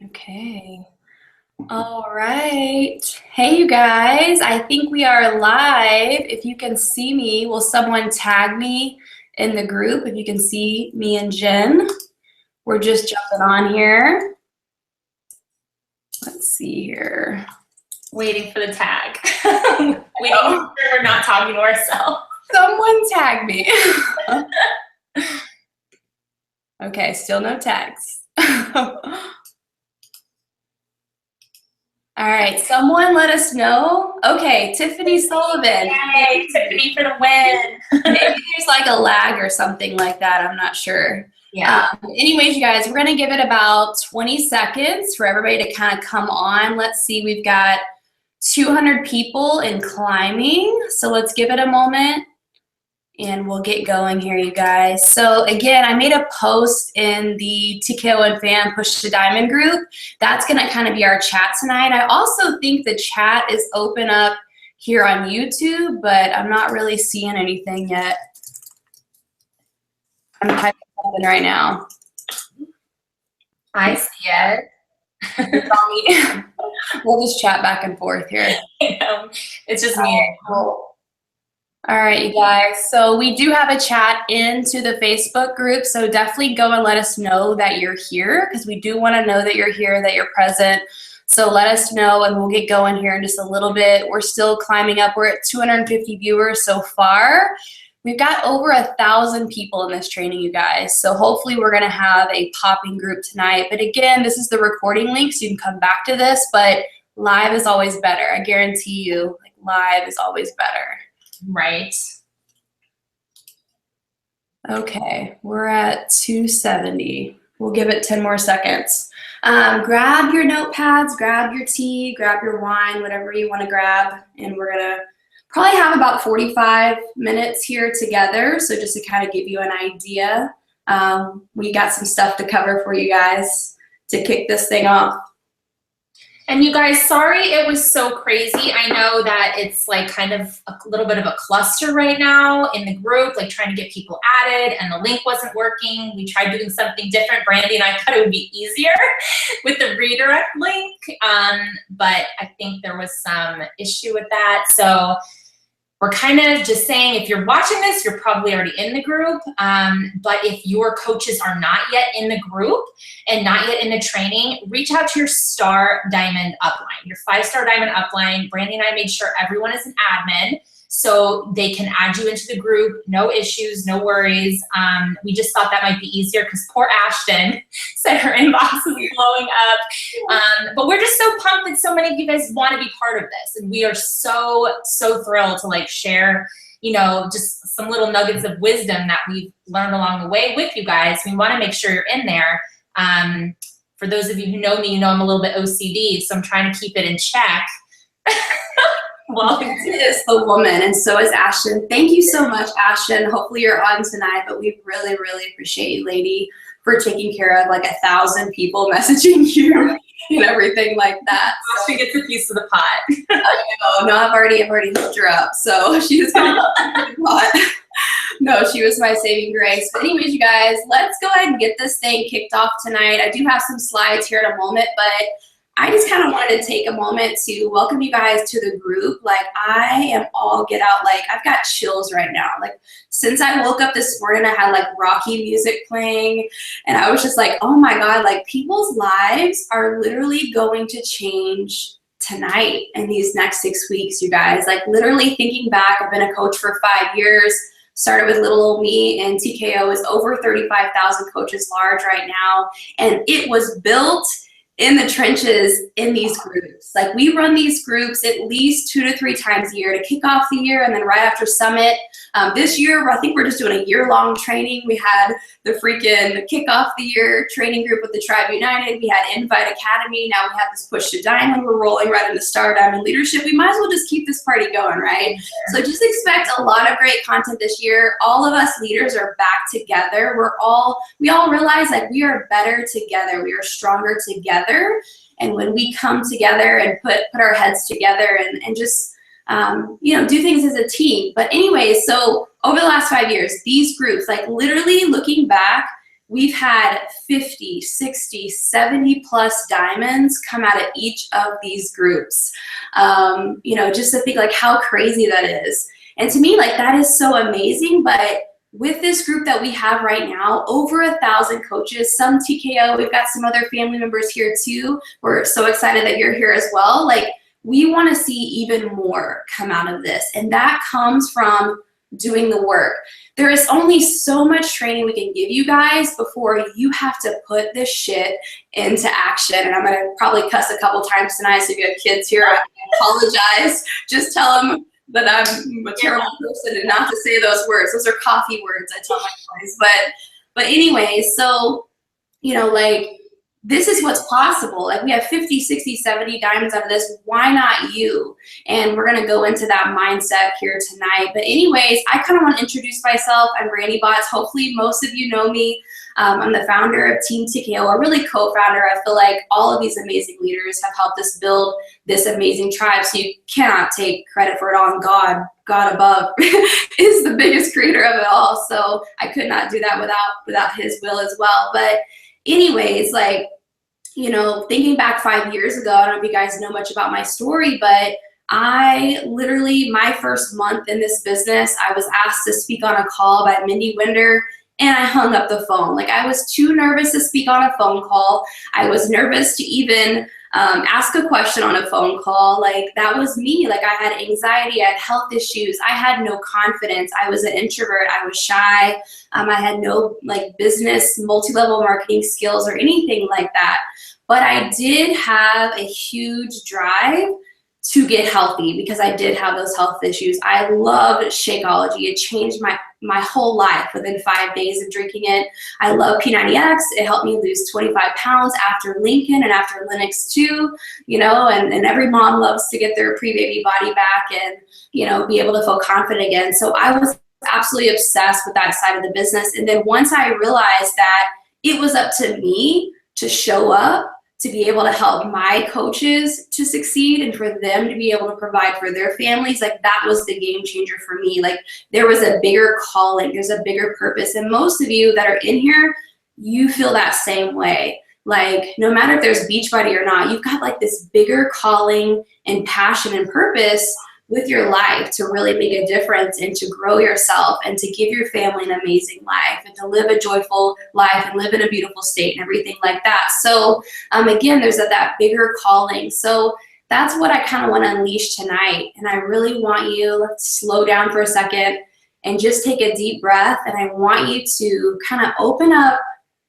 Okay. All right. Hey, you guys. I think we are live. If you can see me, will someone tag me in the group if you can see me and Jen? We're just jumping on here. Let's see here. Waiting for the tag. We're not talking to ourselves. Someone tag me. Okay, still no tags. All right, someone let us know. Okay, Tiffany Sullivan. Yay, Tiffany for the win. Maybe there's like a lag or something like that. I'm not sure. Yeah. Anyways, you guys, we're going to give it about 20 seconds for everybody to kind of come on. Let's see, we've got 200 people in climbing. So let's give it a moment. And we'll get going here, you guys. So again, I made a post in the TKO and Fan Push to Diamond group. That's gonna kind of be our chat tonight. I also think the chat is open up here on YouTube, but I'm not really seeing anything yet. I'm typing something right now. I see it. We'll just chat back and forth here. It's just me. Cool. All right, you guys. So we do have a chat into the Facebook group. So definitely go and let us know that you're here because we do want to know that you're here, that you're present. So let us know and we'll get going here in just a little bit. We're still climbing up. We're at 250 viewers so far. We've got over 1,000 people in this training, you guys. So hopefully we're going to have a popping group tonight. But again, this is the recording link, so you can come back to this. But live is always better. I guarantee you, like, live is always better. Right. Okay, we're at 270. We'll give it 10 more seconds. Grab your notepads, grab your tea, grab your wine, whatever you want to grab. And we're going to probably have about 45 minutes here together. So just to kind of give you an idea, we got some stuff to cover for you guys to kick this thing off. And you guys, sorry it was so crazy. I know that it's like kind of a little bit of a cluster right now in the group, like trying to get people added and the link wasn't working. We tried doing something different. Brandy and I thought it would be easier with the redirect link, but I think there was some issue with that. So we're kind of just saying if you're watching this, you're probably already in the group. But if your coaches are not yet in the group and not yet in the training, reach out to your Star Diamond upline, your 5-star Diamond upline. Brandy and I made sure everyone is an admin so they can add you into the group. No issues, no worries. We just thought that might be easier because poor Ashton said her inbox was blowing up. But we're just so pumped that so many of you guys want to be part of this. And we are so, so thrilled to like share, you know, just some little nuggets of wisdom that we've learned along the way with you guys. We want to make sure you're in there. For those of you who know me, you know I'm a little bit OCD, so I'm trying to keep it in check. Well, is the woman, and so is Ashton. Thank you so much, Ashton. Hopefully you're on tonight, but we really, really appreciate you, lady, for taking care of like 1,000 people messaging you and everything like that. So she gets a piece of the pot. No, I've already hooked her up, so she was gonna get the pot. No, she was my saving grace. But anyways, you guys, let's go ahead and get this thing kicked off tonight. I do have some slides here in a moment, but I just kind of wanted to take a moment to welcome you guys to the group. Like, I am all get out. Like, I've got chills right now. Like, since I woke up this morning, I had like Rocky music playing, and I was just like, oh my God, like people's lives are literally going to change tonight in these next 6 weeks, you guys. Like, literally thinking back, I've been a coach for 5 years. Started with little old me, and TKO is over 35,000 coaches large right now. And it was built in the trenches in these groups. Like, we run these groups at least 2 to 3 times a year to kick off the year, and then right after Summit. This year, I think we're just doing a year-long training. We had the freaking kick off the year training group with the Tribe United. We had Invite Academy. Now we have this Push to Diamond. We're rolling right into Star Diamond Leadership. We might as well just keep this party going, right? So just expect a lot of great content this year. All of us leaders are back together. We all realize that we are better together. We are stronger together. And when we come together and put our heads together and just you know, do things as a team. But anyways, so over the last 5 years, these groups, like literally looking back, we've had 50, 60, 70 plus diamonds come out of each of these groups. You know, just to think like how crazy that is. And to me, like that is so amazing. But with this group that we have right now, over 1,000 coaches, some TKO, we've got some other family members here too. We're so excited that you're here as well. Like we want to see even more come out of this. And that comes from doing the work. There is only so much training we can give you guys before you have to put this shit into action. And I'm going to probably cuss a couple times tonight. So if you have kids here, I apologize. Just tell them that I'm a terrible person and not to say those words. Those are coffee words, I tell my boys. But anyway, so, you know, like, this is what's possible. Like we have 50, 60, 70 diamonds out of this. Why not you? And we're going to go into that mindset here tonight. But anyways, I kind of want to introduce myself. I'm Brandy Botts. Hopefully most of you know me. I'm the founder of Team TKO, or really co-founder. I feel like all of these amazing leaders have helped us build this amazing tribe. So you cannot take credit for it all. And God above is the biggest creator of it all. So I could not do that without his will as well. But anyways, like, you know, thinking back 5 years ago, I don't know if you guys know much about my story, but I literally, my first month in this business, I was asked to speak on a call by Mindy Winder, and I hung up the phone. Like I was too nervous to speak on a phone call. I was nervous to even ask a question on a phone call. Like that was me. Like I had anxiety, I had health issues, I had no confidence. I was an introvert, I was shy. I had no like business, multi-level marketing skills or anything like that. But I did have a huge drive to get healthy because I did have those health issues. I loved Shakeology. It changed my whole life within 5 days of drinking it. I love P90X. It helped me lose 25 pounds after Lincoln and after Linux too, you know, and every mom loves to get their pre-baby body back and, you know, be able to feel confident again. So I was absolutely obsessed with that side of the business. And then once I realized that it was up to me to show up, to be able to help my coaches to succeed and for them to be able to provide for their families, like that was the game changer for me. Like there was a bigger calling, there's a bigger purpose. And most of you that are in here, you feel that same way. Like no matter if there's Beachbody or not, you've got like this bigger calling and passion and purpose with your life to really make a difference and to grow yourself and to give your family an amazing life and to live a joyful life and live in a beautiful state and everything like that. So again, there's that bigger calling. So that's what I kind of want to unleash tonight. And I really want you to slow down for a second and just take a deep breath. And I want you to kind of open up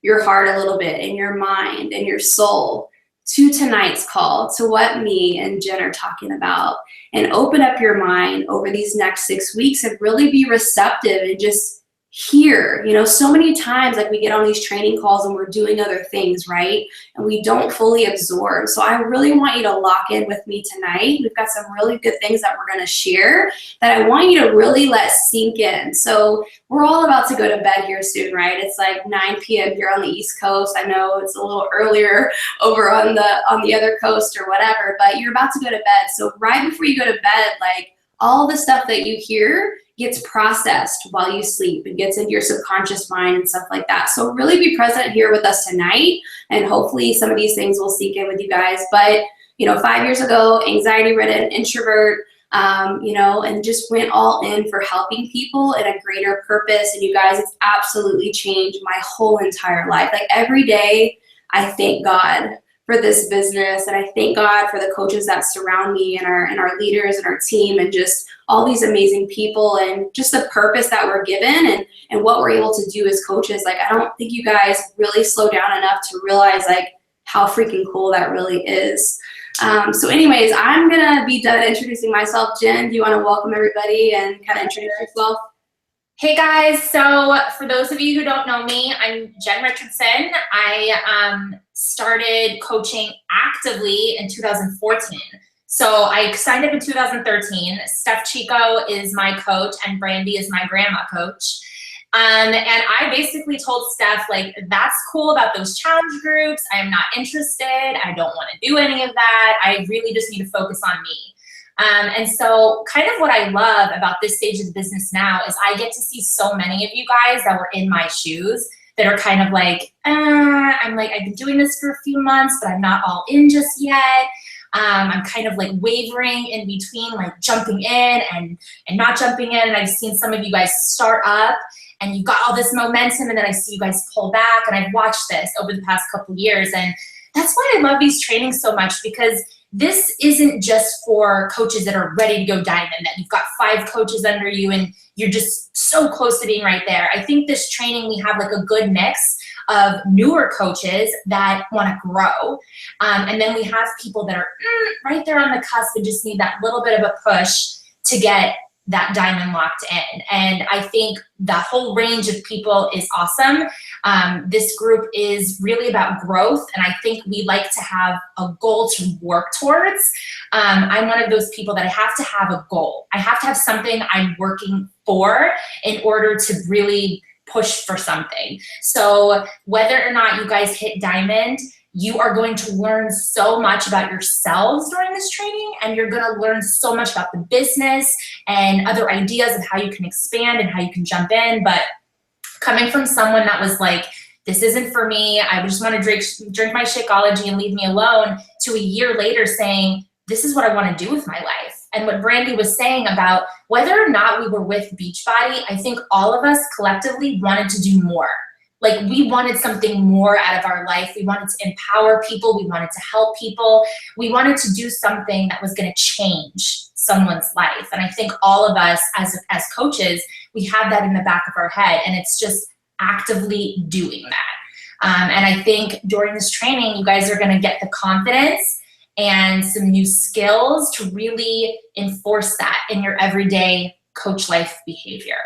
your heart a little bit and your mind and your soul to tonight's call, to what me and Jen are talking about, and open up your mind over these next 6 weeks and really be receptive and just hear. You know, so many times like we get on these training calls and we're doing other things, right? And we don't fully absorb. So I really want you to lock in with me tonight. We've got some really good things that we're going to share that I want you to really let sink in. So we're all about to go to bed here soon, right? It's like 9 p.m. here on the East Coast. I know it's a little earlier over on the other coast or whatever, but you're about to go to bed. So right before you go to bed, like all the stuff that you hear gets processed while you sleep and gets into your subconscious mind and stuff like that. So really be present here with us tonight, and hopefully some of these things will sink in with you guys. But, you know, 5 years ago, anxiety-ridden, introvert, you know, and just went all in for helping people in a greater purpose. And you guys, it's absolutely changed my whole entire life. Like every day, I thank God for this business, and I thank God for the coaches that surround me and our leaders and our team and just all these amazing people and just the purpose that we're given and what we're able to do as coaches. Like I don't think you guys really slow down enough to realize like how freaking cool that really is. So anyways, I'm gonna be done introducing myself. Jen, do you want to welcome everybody and kind of introduce yourself? Hey guys, so for those of you who don't know me, I'm Jen Richardson. I started coaching actively in 2014. So I signed up in 2013. Steph Chico is my coach and Brandy is my grandma coach. And I basically told Steph, like, that's cool about those challenge groups. I am not interested. I don't want to do any of that. I really just need to focus on me. And so kind of what I love about this stage of the business now is I get to see so many of you guys that were in my shoes that are kind of like, I've been doing this for a few months, but I'm not all in just yet. I'm kind of like wavering in between, like jumping in and not jumping in. And I've seen some of you guys start up and you've got all this momentum, and then I see you guys pull back, and I've watched this over the past couple years. And that's why I love these trainings so much, because this isn't just for coaches that are ready to go diamond, that you've got 5 coaches under you and you're just so close to being right there. I think this training, we have like a good mix of newer coaches that want to grow. And then we have people that are right there on the cusp and just need that little bit of a push to get that diamond locked in. And I think the whole range of people is awesome. This group is really about growth, and I think we like to have a goal to work towards. I'm one of those people that I have to have a goal. I have to have something I'm working for in order to really push for something. So whether or not you guys hit diamond, you are going to learn so much about yourselves during this training, and you're going to learn so much about the business and other ideas of how you can expand and how you can jump in. But coming from someone that was like, this isn't for me, I just want to drink my Shakeology and leave me alone, to a year later saying, this is what I want to do with my life. And what Brandy was saying about whether or not we were with Beachbody, I think all of us collectively wanted to do more. Like, we wanted something more out of our life. We wanted to empower people. We wanted to help people. We wanted to do something that was going to change someone's life. And I think all of us as coaches, we have that in the back of our head, and it's just actively doing that. And I think during this training, you guys are going to get the confidence and some new skills to really enforce that in your everyday coach life behavior.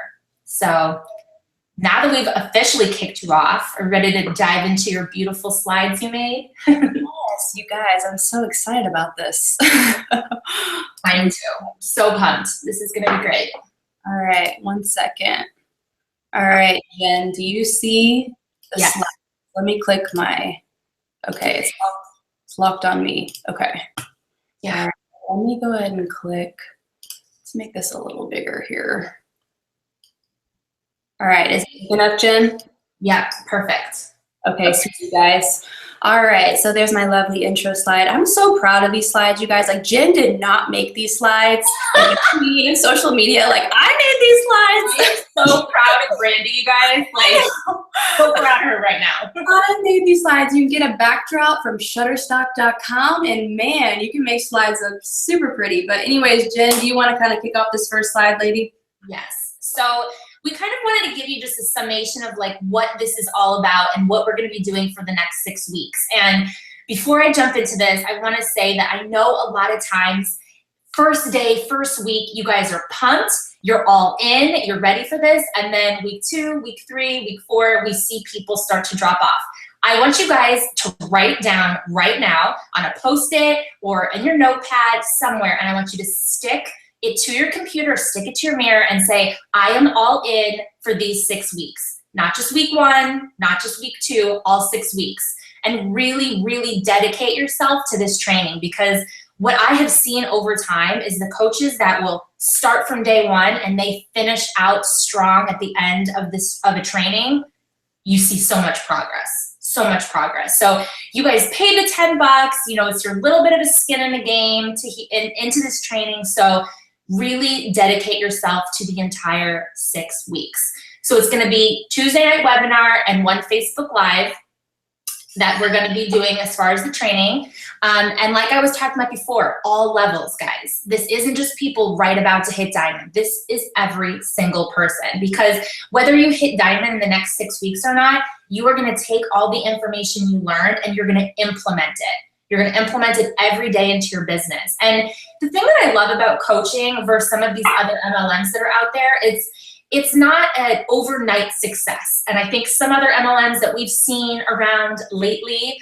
So now that we've officially kicked you off, are you ready to dive into your beautiful slides you made? Yes, you guys, I'm so excited about this. I am too. So pumped. This is going to be great. All right, 1 second. All right, Jen, do you see the Yes. slide? Let me click my, okay, it's locked on me. Okay. Yeah. All right, let me go ahead and click. Let's make this a little bigger here. All right, is it big enough, Jen? Yeah, perfect. Okay, so you guys. All right, so there's my lovely intro slide. I'm so proud of these slides, you guys. Like, Jen did not make these slides. Like, me and social media, like, I made these slides. I'm so proud of Brandy, you guys. Like, so proud of her right now. I made these slides. You can get a backdrop from shutterstock.com, and man, you can make slides look super pretty. But anyways, Jen, do you want to kind of kick off this first slide, lady? Yes. So we kind of wanted to give you just a summation of like what this is all about and what we're going to be doing for the next 6 weeks. And before I jump into this, I want to say that I know a lot of times, first day, first week, you guys are pumped, you're all in, you're ready for this. And then week 2, week 3, week 4, we see people start to drop off. I want you guys to write down right now on a Post-it or in your notepad somewhere, and I want you to stick it to your computer, stick it to your mirror, and say, I am all in for these 6 weeks. Not just week 1, not just week 2, all 6 weeks. And really, really dedicate yourself to this training, because what I have seen over time is the coaches that will start from day 1 and they finish out strong at the end of a training, you see so much progress. So much progress. So you guys pay the $10, you know, it's your little bit of a skin in the game into this training. So really dedicate yourself to the entire 6 weeks. So it's going to be Tuesday night webinar and 1 Facebook Live that we're going to be doing as far as the training. And like I was talking about before, all levels, guys. This isn't just people right about to hit diamond. This is every single person, because whether you hit diamond in the next 6 weeks or not, you are going to take all the information you learned and you're going to implement it. You're going to implement it every day into your business. And the thing that I love about coaching versus some of these other MLMs that are out there, it's not an overnight success. And I think some other MLMs that we've seen around lately,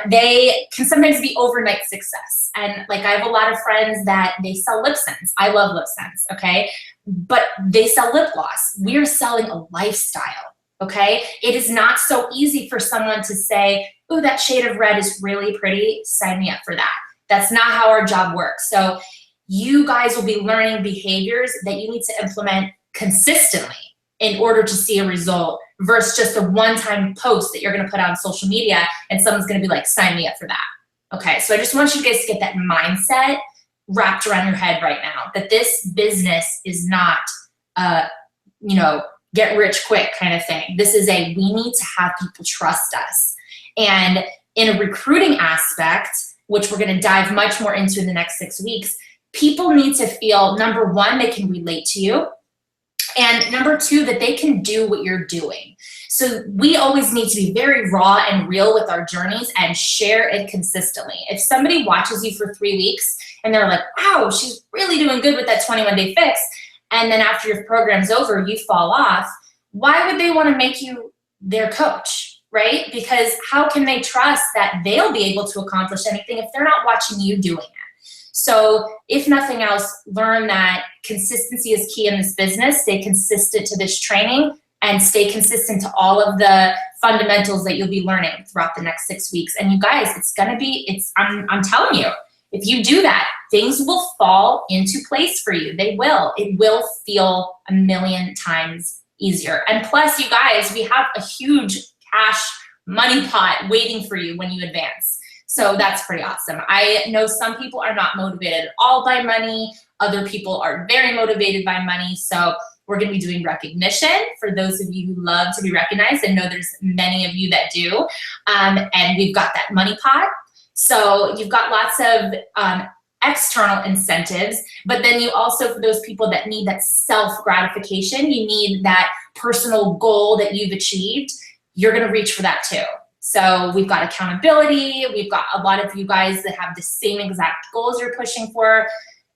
they can sometimes be overnight success. And like, I have a lot of friends that they sell lip sense. I love lip sense, okay? But they sell lip gloss. We're selling a lifestyle, okay? It is not so easy for someone to say, oh, that shade of red is really pretty, sign me up for that. That's not how our job works. So you guys will be learning behaviors that you need to implement consistently in order to see a result, versus just a one-time post that you're gonna put out on social media and someone's gonna be like, sign me up for that. Okay, so I just want you guys to get that mindset wrapped around your head right now, that this business is not, you know, get rich quick kind of thing. This is a, we need to have people trust us. And in a recruiting aspect, which we're gonna dive much more into in the next 6 weeks, people need to feel, number one, they can relate to you. And number two, that they can do what you're doing. So we always need to be very raw and real with our journeys and share it consistently. If somebody watches you for 3 weeks and they're like, wow, she's really doing good with that 21-day fix, and then after your program's over, you fall off, why would they want to make you their coach, right? Because how can they trust that they'll be able to accomplish anything if they're not watching you doing it? So if nothing else, learn that consistency is key in this business. Stay consistent to this training and stay consistent to all of the fundamentals that you'll be learning throughout the next 6 weeks. And you guys, it's gonna be, I'm telling you, if you do that, things will fall into place for you. They will. It will feel a million times easier. And plus, you guys, we have a huge cash money pot waiting for you when you advance. So that's pretty awesome. I know some people are not motivated at all by money. Other people are very motivated by money. So we're gonna be doing recognition for those of you who love to be recognized. I know there's many of you that do. And we've got that money pot. So you've got lots of external incentives, but then you also, for those people that need that self-gratification, you need that personal goal that you've achieved, you're gonna reach for that too. So we've got accountability. We've got a lot of you guys that have the same exact goals you're pushing for.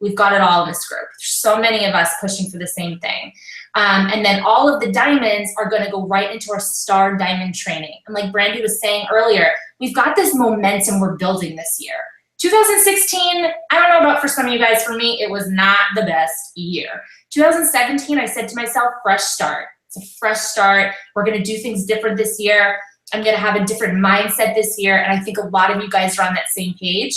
We've got it all in this group. There's so many of us pushing for the same thing. And then all of the diamonds are gonna go right into our Star Diamond training. And like Brandy was saying earlier, we've got this momentum we're building this year. 2016, I don't know about for some of you guys, for me, it was not the best year. 2017, I said to myself, fresh start. It's a fresh start. We're gonna do things different this year. I'm gonna have a different mindset this year, and I think a lot of you guys are on that same page.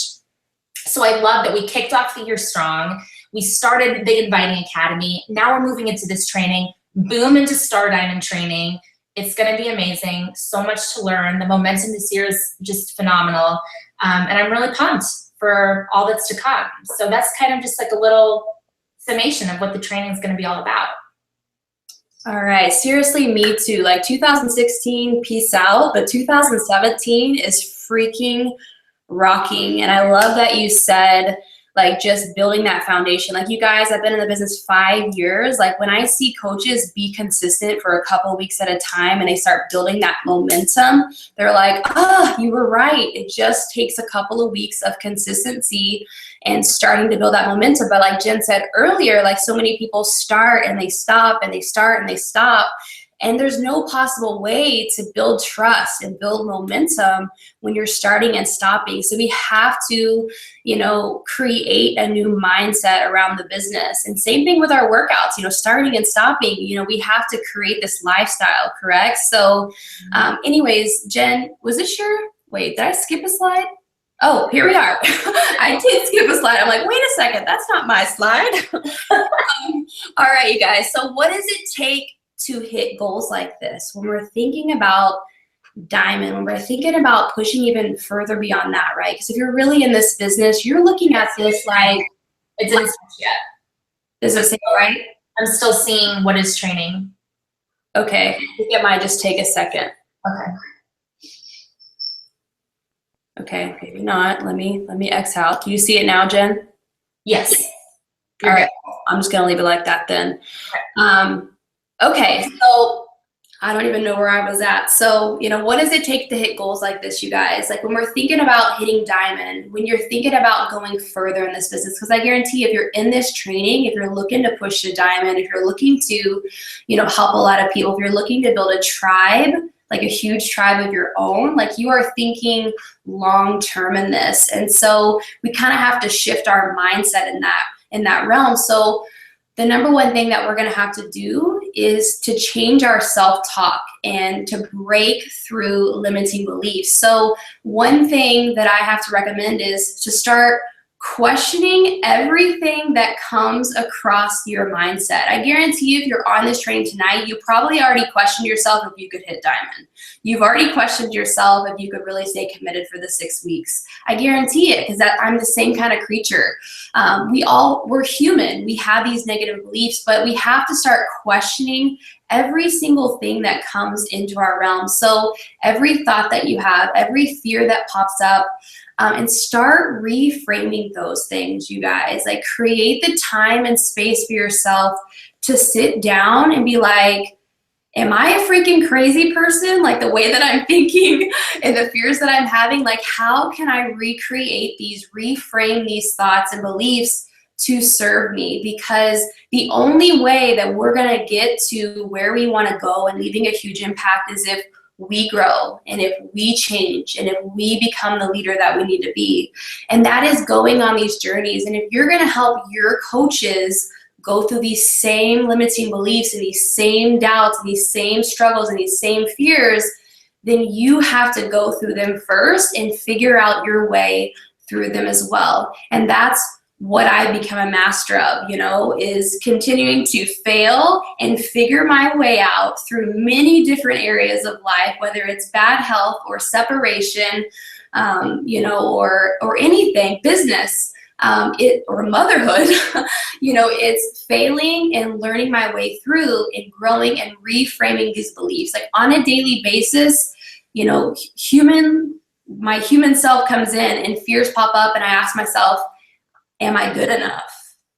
So I love that we kicked off the year strong. We started the Inviting Academy. Now we're moving into this training, boom into Star Diamond training. It's gonna be amazing, so much to learn. The momentum this year is just phenomenal. And I'm really pumped for all that's to come. So that's kind of just like a little summation of what the training is gonna be all about. All right, seriously, me too. Like 2016, peace out, but 2017 is freaking rocking. And I love that you said, like, just building that foundation. Like, you guys, I've been in the business 5 years. Like, when I see coaches be consistent for a couple of weeks at a time and they start building that momentum, they're like, oh, you were right. It just takes a couple of weeks of consistency and starting to build that momentum. But like Jen said earlier, like, so many people start and they stop and they start and they stop. And there's no possible way to build trust and build momentum when you're starting and stopping. So we have to, you know, create a new mindset around the business. And same thing with our workouts, you know, starting and stopping, you know, we have to create this lifestyle, correct? So anyways, Jen, was this your, wait, did I skip a slide? Oh, here we are. I did skip a slide. I'm like, wait a second, that's not my slide. All right, you guys. So what does it take to hit goals like this? When we're thinking about diamond, when we're thinking about pushing even further beyond that, right? Because if you're really in this business, you're looking at this like, It didn't switch yet. does it say right? I'm still seeing what is training. Okay, I think it might just take a second. Okay. Okay, maybe not. Let me X out. Do you see it now, Jen? Yes. All right, I'm just gonna leave it like that then. Okay, so I don't even know where I was at. So, you know, what does it take to hit goals like this, you guys? Like, when we're thinking about hitting diamond, when you're thinking about going further in this business, because I guarantee if you're in this training, if you're looking to push to diamond, if you're looking to, you know, help a lot of people, if you're looking to build a tribe, like a huge tribe of your own, like, you are thinking long-term in this. And so we kind of have to shift our mindset in that realm. So the number one thing that we're gonna have to do is to change our self-talk and to break through limiting beliefs. So one thing that I have to recommend is to start questioning everything that comes across your mindset. I guarantee you, if you're on this training tonight, you probably already questioned yourself if you could hit diamond. You've already questioned yourself if you could really stay committed for the 6 weeks. I guarantee it, because I'm the same kind of creature. We're human. We have these negative beliefs, but we have to start questioning every single thing that comes into our realm. So every thought that you have, every fear that pops up, and start reframing those things, you guys. Like, create the time and space for yourself to sit down and be like, am I a freaking crazy person? Like, the way that I'm thinking and the fears that I'm having, like, how can I recreate these, reframe these thoughts and beliefs to serve me? Because the only way that we're gonna get to where we wanna go and leaving a huge impact is if we grow and if we change and if we become the leader that we need to be. And that is going on these journeys. And if you're gonna help your coaches go through these same limiting beliefs and these same doubts and these same struggles and these same fears, then you have to go through them first and figure out your way through them as well. And that's what I've become a master of, is continuing to fail and figure my way out through many different areas of life, whether it's bad health or separation, or anything, business, or motherhood. It's failing and learning my way through and growing and reframing these beliefs. Like, on a daily basis, my human self comes in and fears pop up, and I ask myself, am I good enough?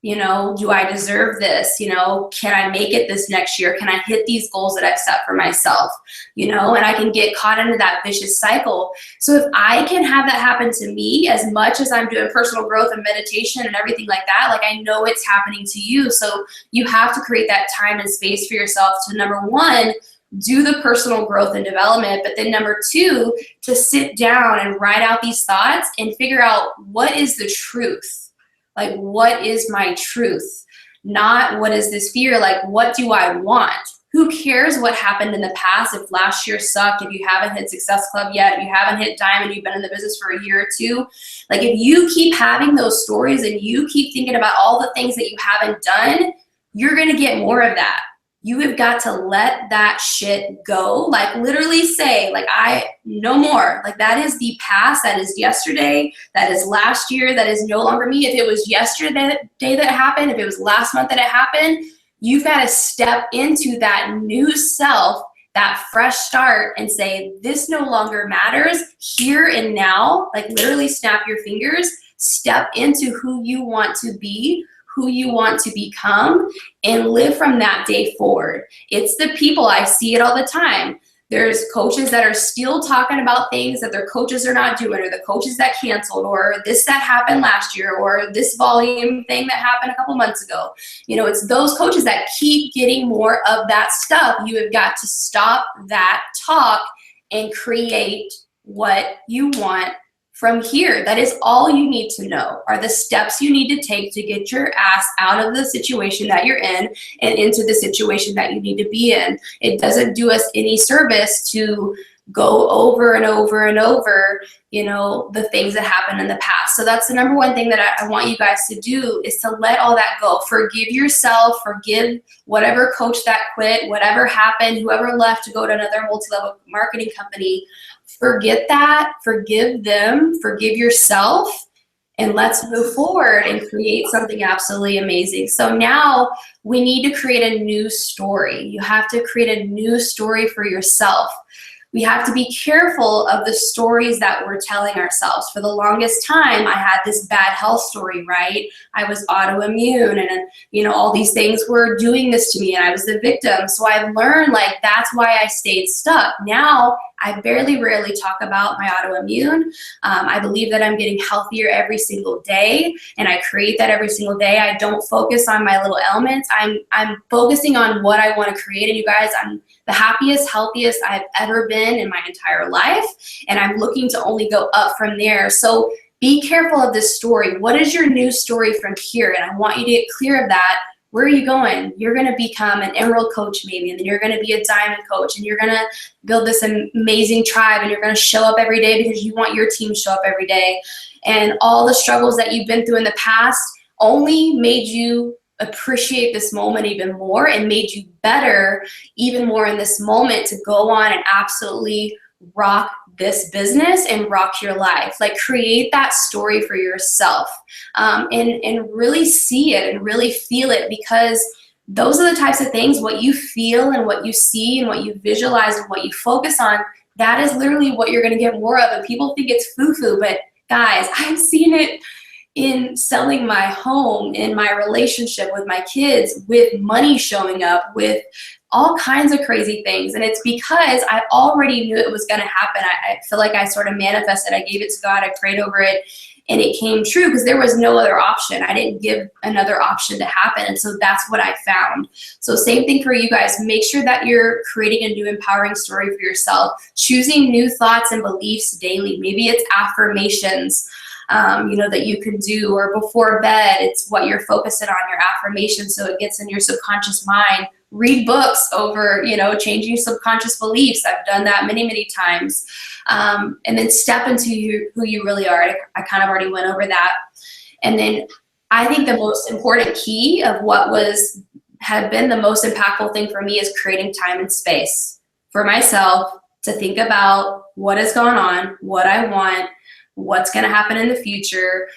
Do I deserve this? Can I make it this next year? Can I hit these goals that I've set for myself? And I can get caught into that vicious cycle. So if I can have that happen to me, as much as I'm doing personal growth and meditation and everything like that, like, I know it's happening to you. So you have to create that time and space for yourself to, number one, do the personal growth and development, but then number two, to sit down and write out these thoughts and figure out, what is the truth? Like, what is my truth? Not what is this fear? Like, what do I want? Who cares what happened in the past? If last year sucked, if you haven't hit Success Club yet, if you haven't hit Diamond, you've been in the business for a year or two. Like, if you keep having those stories and you keep thinking about all the things that you haven't done, you're gonna get more of that. You have got to let that shit go. Like, literally say, like, no more. Like, that is the past. That is yesterday. That is last year. That is no longer me. If it was yesterday that happened, if it was last month that it happened, you've got to step into that new self, that fresh start, and say, this no longer matters. Here and now, like, literally snap your fingers, step into who you want to be, who you want to become, and live from that day forward. It's the people, I see it all the time. There's coaches that are still talking about things that their coaches are not doing, or the coaches that canceled, or this that happened last year, or this volume thing that happened a couple months ago. It's those coaches that keep getting more of that stuff. You have got to stop that talk and create what you want from here. That is all you need to know, are the steps you need to take to get your ass out of the situation that you're in and into the situation that you need to be in. It doesn't do us any service to go over and over and over, the things that happened in the past. So that's the number one thing that I want you guys to do, is to let all that go. Forgive yourself, forgive whatever coach that quit, whatever happened, whoever left to go to another multi-level marketing company. Forget that, forgive them, forgive yourself, and let's move forward and create something absolutely amazing. So now we need to create a new story. You have to create a new story for yourself. We have to be careful of the stories that we're telling ourselves. For the longest time, I had this bad health story, right? I was autoimmune, and all these things were doing this to me, and I was the victim. So I've learned, like, that's why I stayed stuck. Now I rarely talk about my autoimmune. I believe that I'm getting healthier every single day, and I create that every single day. I don't focus on my little ailments. I'm focusing on what I want to create. And you guys, I'm the happiest, healthiest I've ever been in my entire life, and I'm looking to only go up from there. So be careful of this story. What is your new story from here? And I want you to get clear of that where are you going? You're going to become an emerald coach maybe, and then you're going to be a diamond coach, and you're going to build this amazing tribe, and you're going to show up every day because you want your team to show up every day. And all the struggles that you've been through in the past only made you appreciate this moment even more and made you better even more in this moment to go on and absolutely rock this business and rock your life. Like, create that story for yourself, and really see it and really feel it, because those are the types of things, what you feel and what you see and what you visualize and what you focus on, that is literally what you're going to get more of. And people think it's foo-foo, but guys, I've seen it in selling my home, in my relationship with my kids, with money showing up, with all kinds of crazy things. And it's because I already knew it was going to happen. I feel like I sort of manifested. I gave it to God. I prayed over it, and it came true because there was no other option. I didn't give another option to happen. And so that's what I found. So same thing for you guys. Make sure that you're creating a new empowering story for yourself, choosing new thoughts and beliefs daily. Maybe it's affirmations, that you can do, or before bed, it's what you're focusing on, your affirmations, so it gets in your subconscious mind. Read books over, changing subconscious beliefs. I've done that many, many times. And then step into who you really are. I kind of already went over that. And then I think the most important key of what had been the most impactful thing for me is creating time and space for myself to think about what is going on, what I want, what's going to happen in the future,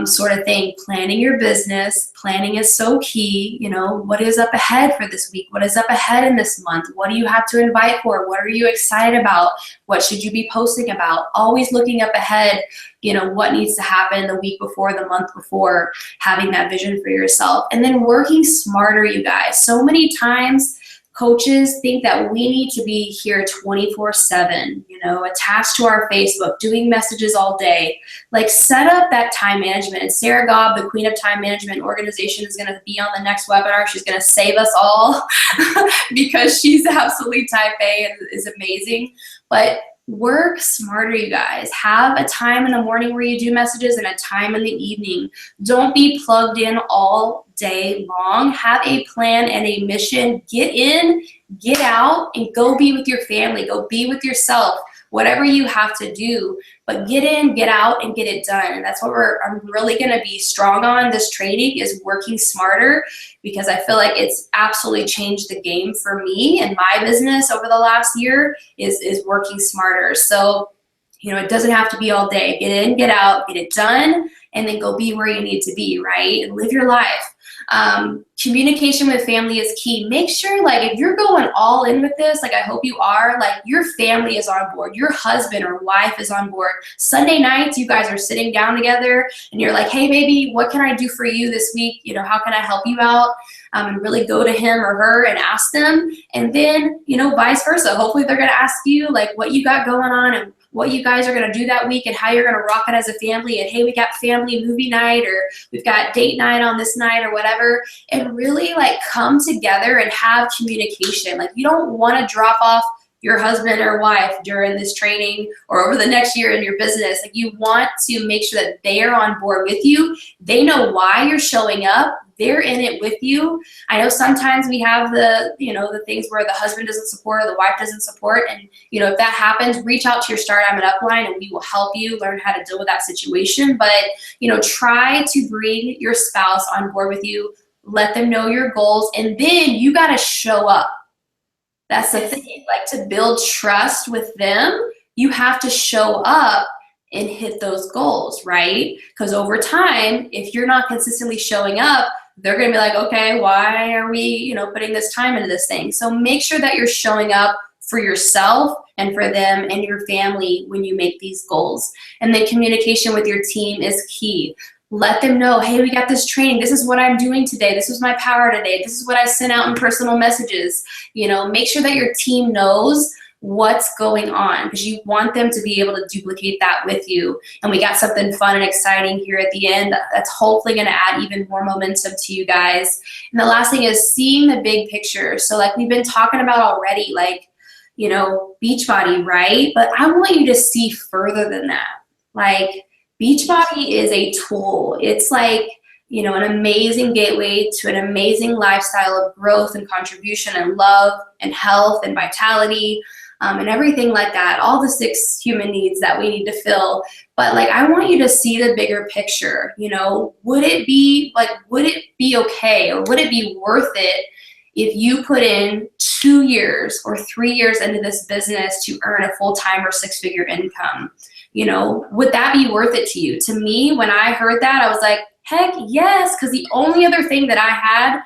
sort of thing. Planning your business. Planning is so key. What is up ahead for this week? What is up ahead in this month? What do you have to invite for? What are you excited about? What should you be posting about? Always looking up ahead, what needs to happen the week before, the month before, having that vision for yourself. And then working smarter, you guys. So many times, coaches think that we need to be here 24/7, attached to our Facebook, doing messages all day. Like, set up that time management. And Sarah Gobb, the queen of time management organization, is going to be on the next webinar. She's going to save us all because she's absolutely type A and is amazing. But work smarter, you guys. Have a time in the morning where you do messages and a time in the evening. Don't be plugged in all day long. Have a plan and a mission. Get in, get out, and go be with your family. Go be with yourself. Whatever you have to do, but get in, get out, and get it done. And that's what I'm really going to be strong on this training, is working smarter, because I feel like it's absolutely changed the game for me and my business over the last year is working smarter. So, it doesn't have to be all day. Get in, get out, get it done, and then go be where you need to be, right? And live your life. Communication with family is key. Make sure, if you're going all in with this, I hope you are, your family is on board. Your husband or wife is on board. Sunday nights, you guys are sitting down together and you're like, hey, baby, what can I do for you this week? How can I help you out? And really go to him or her and ask them. And then, vice versa. Hopefully they're going to ask you, what you got going on and what you guys are going to do that week and how you're going to rock it as a family. And hey, we got family movie night, or we've got date night on this night, or whatever. And really come together and have communication. You don't want to drop off your husband or wife during this training or over the next year in your business. You want to make sure that they are on board with you. They know why you're showing up. They're in it with you. I know sometimes we have the things where the husband doesn't support or the wife doesn't support. And, if that happens, reach out to your Star Diamond upline and we will help you learn how to deal with that situation. But, try to bring your spouse on board with you. Let them know your goals. And then you got to show up. That's the thing. To build trust with them, you have to show up and hit those goals, right? Because over time, if you're not consistently showing up, they're going to be like, okay, why are we, putting this time into this thing? So make sure that you're showing up for yourself and for them and your family when you make these goals. And then communication with your team is key. Let them know, hey, we got this training. This is what I'm doing today. This was my power today. This is what I sent out in personal messages. Make sure that your team knows what's going on, because you want them to be able to duplicate that with you. And we got something fun and exciting here at the end that's hopefully going to add even more momentum to you guys. And the last thing is seeing the big picture. So we've been talking about already, Beachbody, right? But I want you to see further than that. Beachbody is a tool. It's an amazing gateway to an amazing lifestyle of growth and contribution and love and health and vitality, and everything like that, all the 6 human needs that we need to fill. But like, I want you to see the bigger picture. Would it be okay, or would it be worth it if you put in 2 years or 3 years into this business to earn a full-time or 6-figure income? Would that be worth it to you? To me, when I heard that, I was like, heck yes, because the only other thing that I had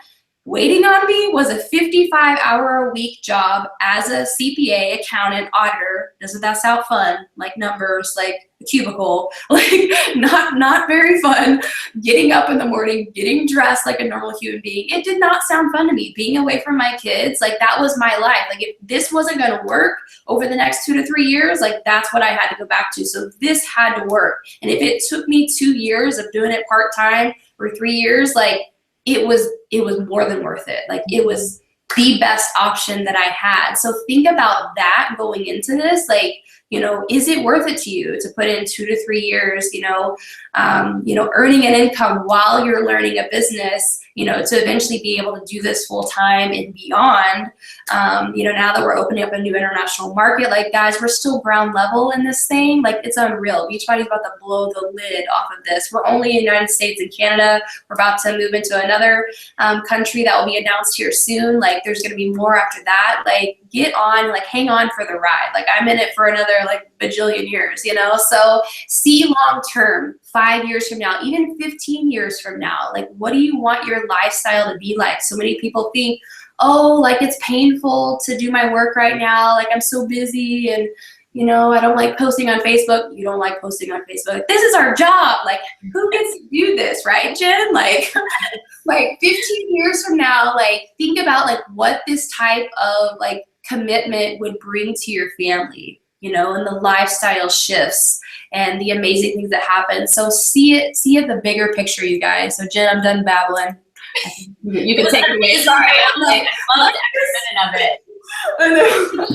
waiting on me was a 55-hour-a-week job as a CPA, accountant, auditor. Doesn't that sound fun? Like numbers, like a cubicle, like not very fun. Getting up in the morning, getting dressed like a normal human being. It did not sound fun to me. Being away from my kids, like that was my life. Like if this wasn't going to work over the next 2 to 3 years, like that's what I had to go back to. So this had to work. And if it took me 2 years of doing it part-time or 3 years, like it was more than worth it. Like it was the best option that I had. So think about that going into this. Like, is it worth it to you to put in 2 to 3 years, earning an income while you're learning a business, to eventually be able to do this full time and beyond. Now that we're opening up a new international market, like guys, we're still ground level in this thing. Like it's unreal. Beachbody's about to blow the lid off of this. We're only in the United States and Canada. We're about to move into another country that will be announced here soon. Like there's going to be more after that. Like get on, like hang on for the ride. Like I'm in it for another like bajillion years, so see long term, 5 years from now, even 15 years from now, like what do you want your lifestyle to be like? So many people think, oh, like it's painful to do my work right now, like I'm so busy and I don't like posting on Facebook. You don't like posting on Facebook. This is our job. Like who gets to do this, right, Jen? Like 15 years from now, like think about like what this type of like commitment would bring to your family, and the lifestyle shifts and the amazing things that happen. So see it the bigger picture, you guys. So Jen, I'm done babbling. You can take it away. Sorry, I loved every minute of it.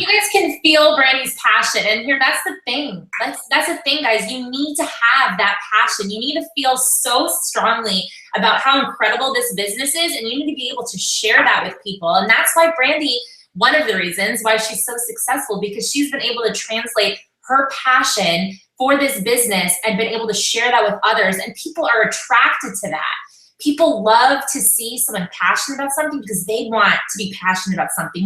You guys can feel Brandy's passion, and here, that's the thing. That's the thing, guys. You need to have that passion. You need to feel so strongly about how incredible this business is, and you need to be able to share that with people. And that's why Brandy, one of the reasons why she's so successful, because she's been able to translate her passion for this business and been able to share that with others, and people are attracted to that. People love to see someone passionate about something because they want to be passionate about something.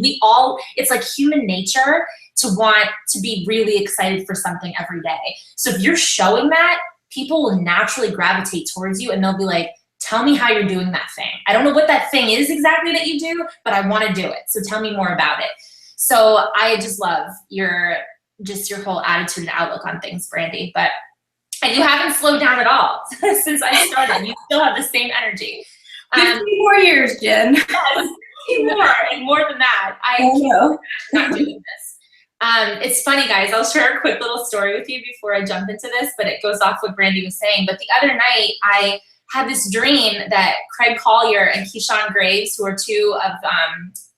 It's like human nature to want to be really excited for something every day. So if you're showing that, people will naturally gravitate towards you and they'll be like, tell me how you're doing that thing. I don't know what that thing is exactly that you do, but I want to do it. So tell me more about it. So I just love your whole attitude and outlook on things, Brandy. And you haven't slowed down at all since I started. You still have the same energy. 15 more years, Jen. Yes, more than that. I know. Not doing this. It's funny, guys. I'll share a quick little story with you before I jump into this, but it goes off what Brandy was saying. But the other night, I had this dream that Craig Collier and Keyshawn Graves, who are 2 of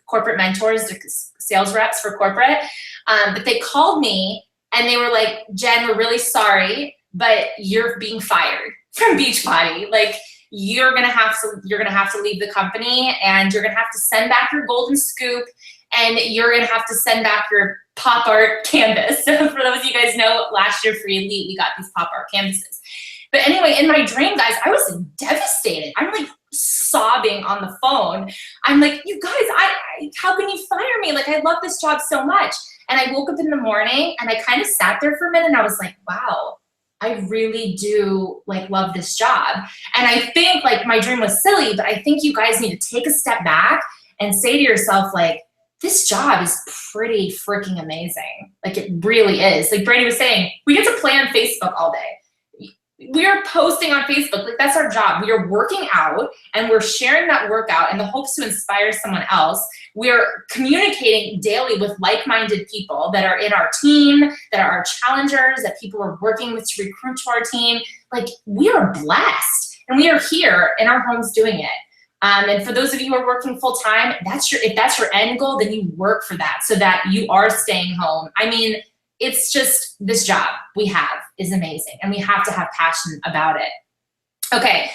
corporate mentors, sales reps for corporate, but they called me and they were like, Jen, we're really sorry, but you're being fired from Beachbody. Like you're gonna have to leave the company, and you're gonna have to send back your golden scoop, and you're gonna have to send back your pop art canvas. So for those of you guys know, last year for Elite, we got these pop art canvases. But anyway, in my dream, guys, I was devastated. I'm like sobbing on the phone. I'm like, you guys, how can you fire me? Like I love this job so much. And I woke up in the morning and I kind of sat there for a minute and I was like, wow, I really do like love this job. And I think like my dream was silly, but I think you guys need to take a step back and say to yourself, like, this job is pretty freaking amazing. Like it really is. Like Brady was saying, we get to play on Facebook all day. We are posting on Facebook, like that's our job. We are working out and we're sharing that workout in the hopes to inspire someone else. We're communicating daily with like-minded people that are in our team, that are our challengers, that people are working with to recruit to our team. Like we are blessed and we are here in our homes doing it. And for those of you who are working full time, if that's your end goal, then you work for that so that you are staying home. I mean, it's just this job we have is amazing and we have to have passion about it. Okay,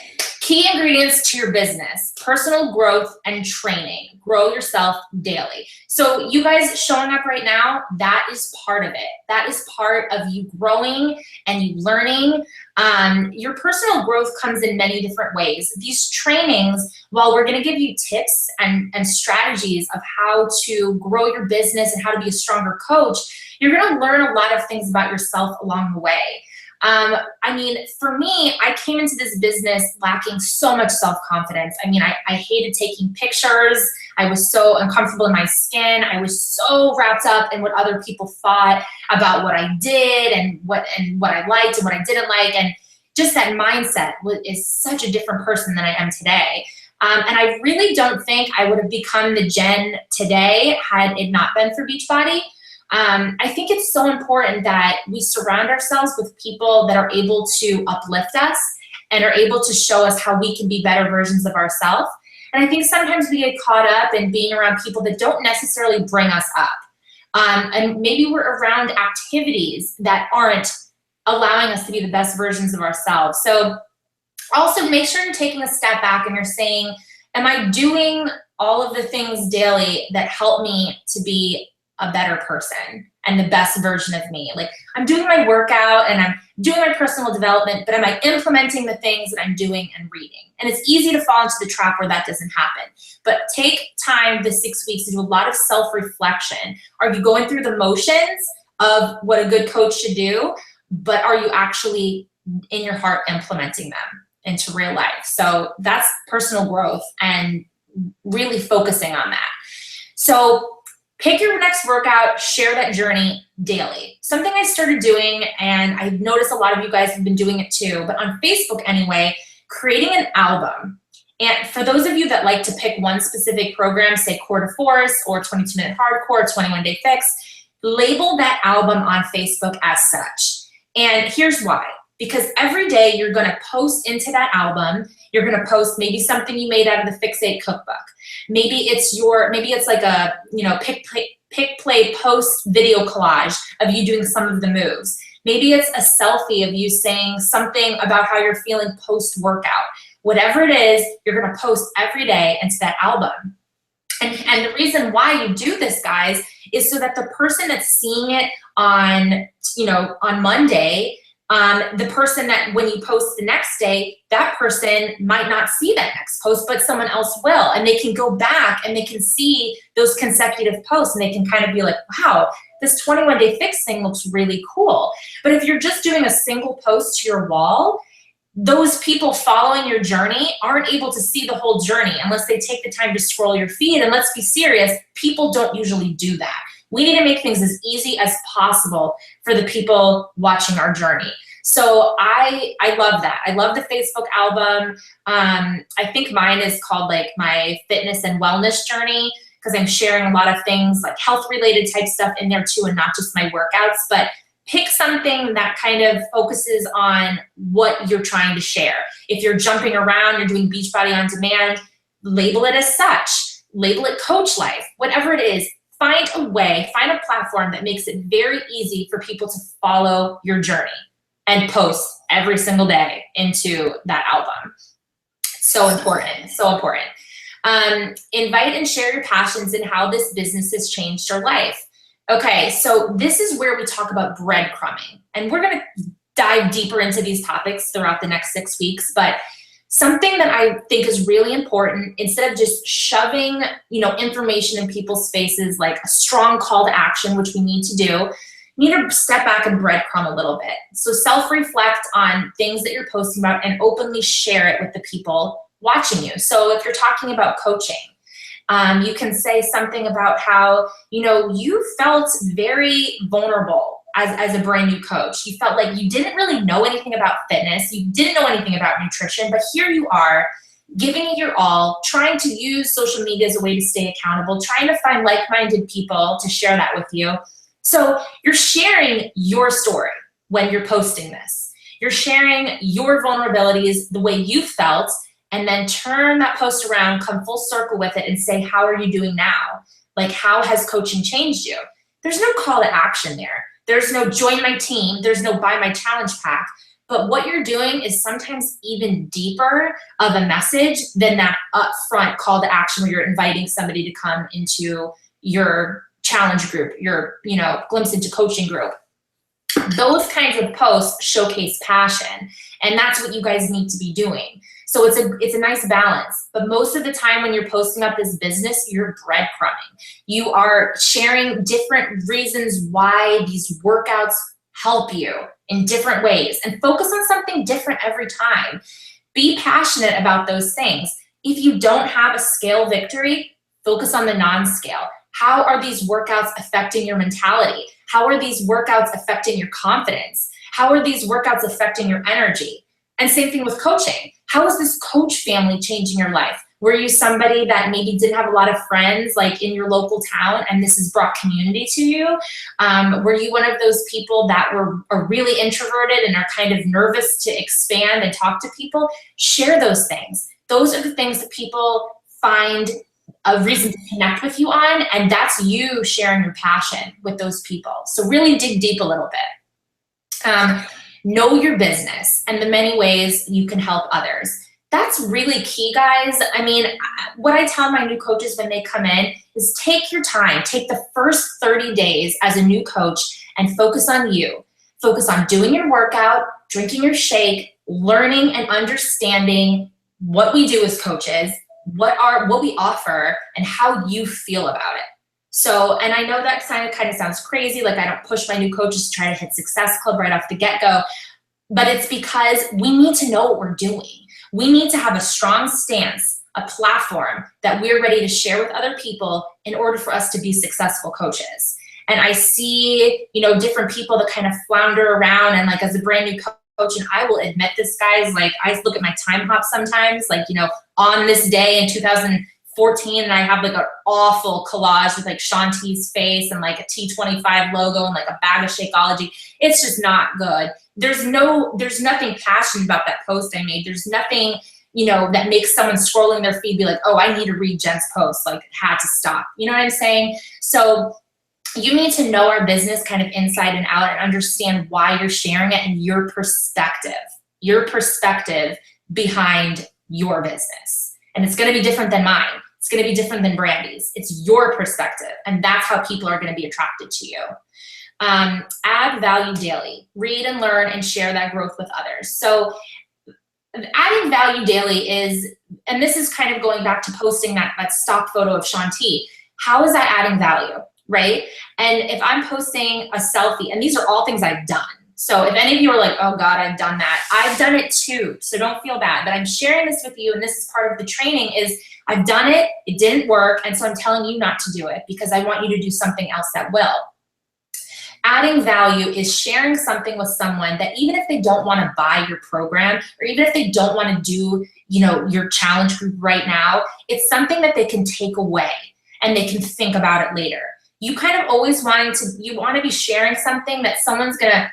Key ingredients to your business: personal growth and training. Grow yourself daily. So you guys showing up right now, that is part of it. That is part of you growing and you learning. Your personal growth comes in many different ways. These trainings, while we're gonna give you tips and strategies of how to grow your business and how to be a stronger coach, you're gonna learn a lot of things about yourself along the way. I mean, for me, I came into this business lacking so much self-confidence. I mean, I hated taking pictures. I was so uncomfortable in my skin. I was so wrapped up in what other people thought about what I did and what I liked and what I didn't like. And just that mindset is such a different person than I am today. And I really don't think I would have become the Jen today had it not been for Beachbody. I think it's so important that we surround ourselves with people that are able to uplift us and are able to show us how we can be better versions of ourselves. And I think sometimes we get caught up in being around people that don't necessarily bring us up. And maybe we're around activities that aren't allowing us to be the best versions of ourselves. So also make sure you're taking a step back and you're saying, am I doing all of the things daily that help me to be a better person and the best version of me? Like, I'm doing my workout and I'm doing my personal development, but am I implementing the things that I'm doing and reading? And it's easy to fall into the trap where that doesn't happen. But take time this 6 weeks to do a lot of self-reflection. Are you going through the motions of what a good coach should do, but are you actually in your heart implementing them into real life? So that's personal growth and really focusing on that. So pick your next workout, share that journey daily. Something I started doing, and I've noticed a lot of you guys have been doing it too, but on Facebook anyway, creating an album. And for those of you that like to pick one specific program, say Core to Force or 22-Minute Hardcore, 21-Day Fix, label that album on Facebook as such. And here's why. Because every day you're gonna post into that album, you're gonna post maybe something you made out of the Fix 8 cookbook. Maybe it's like a, pick, play, post video collage of you doing some of the moves. Maybe it's a selfie of you saying something about how you're feeling post-workout. Whatever it is, you're gonna post every day into that album. And the reason why you do this, guys, is so that the person that's seeing it on Monday, the person that when you post the next day, that person might not see that next post, but someone else will. And they can go back and they can see those consecutive posts and they can kind of be like, wow, this 21-Day Fix thing looks really cool. But if you're just doing a single post to your wall, those people following your journey aren't able to see the whole journey unless they take the time to scroll your feed. And let's be serious, people don't usually do that. We need to make things as easy as possible for the people watching our journey. So I love that. I love the Facebook album. I think mine is called like my fitness and wellness journey because I'm sharing a lot of things like health related type stuff in there too and not just my workouts. But pick something that kind of focuses on what you're trying to share. If you're jumping around, you're doing Beachbody on Demand, label it as such. Label it Coach Life, whatever it is. Find a way, find a platform that makes it very easy for people to follow your journey and post every single day into that album. So important, so important. Invite and share your passions and how this business has changed your life. Okay, so this is where we talk about breadcrumbing. And we're gonna dive deeper into these topics throughout the next 6 weeks, but something that I think is really important, instead of just shoving, information in people's faces, like a strong call to action, which we need to do, you need to step back and breadcrumb a little bit. So self-reflect on things that you're posting about and openly share it with the people watching you. So if you're talking about coaching, you can say something about how, you felt very vulnerable as a brand new coach. You felt like you didn't really know anything about fitness. You didn't know anything about nutrition, but here you are giving it your all, trying to use social media as a way to stay accountable, trying to find like-minded people to share that with you. So you're sharing your story when you're posting this. You're sharing your vulnerabilities, the way you felt, and then turn that post around, come full circle with it and say, how are you doing now? Like, how has coaching changed you? There's no call to action there. There's no join my team. There's no buy my challenge pack. But what you're doing is sometimes even deeper of a message than that upfront call to action where you're inviting somebody to come into your challenge group, your, glimpse into coaching group. Those kinds of posts showcase passion, and that's what you guys need to be doing. So it's a nice balance. But most of the time when you're posting up this business, you're breadcrumbing. You are sharing different reasons why these workouts help you in different ways, and focus on something different every time. Be passionate about those things. If you don't have a scale victory, focus on the non-scale. How are these workouts affecting your mentality? How are these workouts affecting your confidence? How are these workouts affecting your energy? And same thing with coaching. How is this coach family changing your life? Were you somebody that maybe didn't have a lot of friends like in your local town and this has brought community to you? Were you one of those people that are really introverted and are kind of nervous to expand and talk to people? Share those things. Those are the things that people find a reason to connect with you on, and that's you sharing your passion with those people. So really dig deep a little bit. Know your business and the many ways you can help others. That's really key, guys. I mean, what I tell my new coaches when they come in is take your time. Take the first 30 days as a new coach and focus on you. Focus on doing your workout, drinking your shake, learning and understanding what we do as coaches, what we offer, and how you feel about it. So, and I know that kind of sounds crazy, like I don't push my new coaches to try to hit Success Club right off the get-go, but it's because we need to know what we're doing. We need to have a strong stance, a platform that we're ready to share with other people in order for us to be successful coaches. And I see, different people that kind of flounder around, and like as a brand new coach, and I will admit this, guys, like I look at my time hop sometimes, like, on this day in 2014, and I have like an awful collage with like Shanti's face and like a T25 logo and like a bag of Shakeology. It's just not good. There's nothing passionate about that post I made. There's nothing, that makes someone scrolling their feed be like, oh, I need to read Jen's post, like it had to stop. You know what I'm saying? So you need to know our business kind of inside and out and understand why you're sharing it and your perspective behind your business. And it's going to be different than mine. It's going to be different than Brandy's. It's your perspective, and that's how people are going to be attracted to you. Add value daily. Read and learn and share that growth with others. So adding value daily is, and this is kind of going back to posting that stock photo of Shanti. How is that adding value, right? And if I'm posting a selfie, and these are all things I've done. So if any of you are like, oh God, I've done that, I've done it too. So don't feel bad, but I'm sharing this with you, and this is part of the training is I've done it, it didn't work, and so I'm telling you not to do it because I want you to do something else that will. Adding value is sharing something with someone that even if they don't want to buy your program, or even if they don't want to do, your challenge group right now, it's something that they can take away and they can think about it later. You kind of always want to be sharing something that someone's going to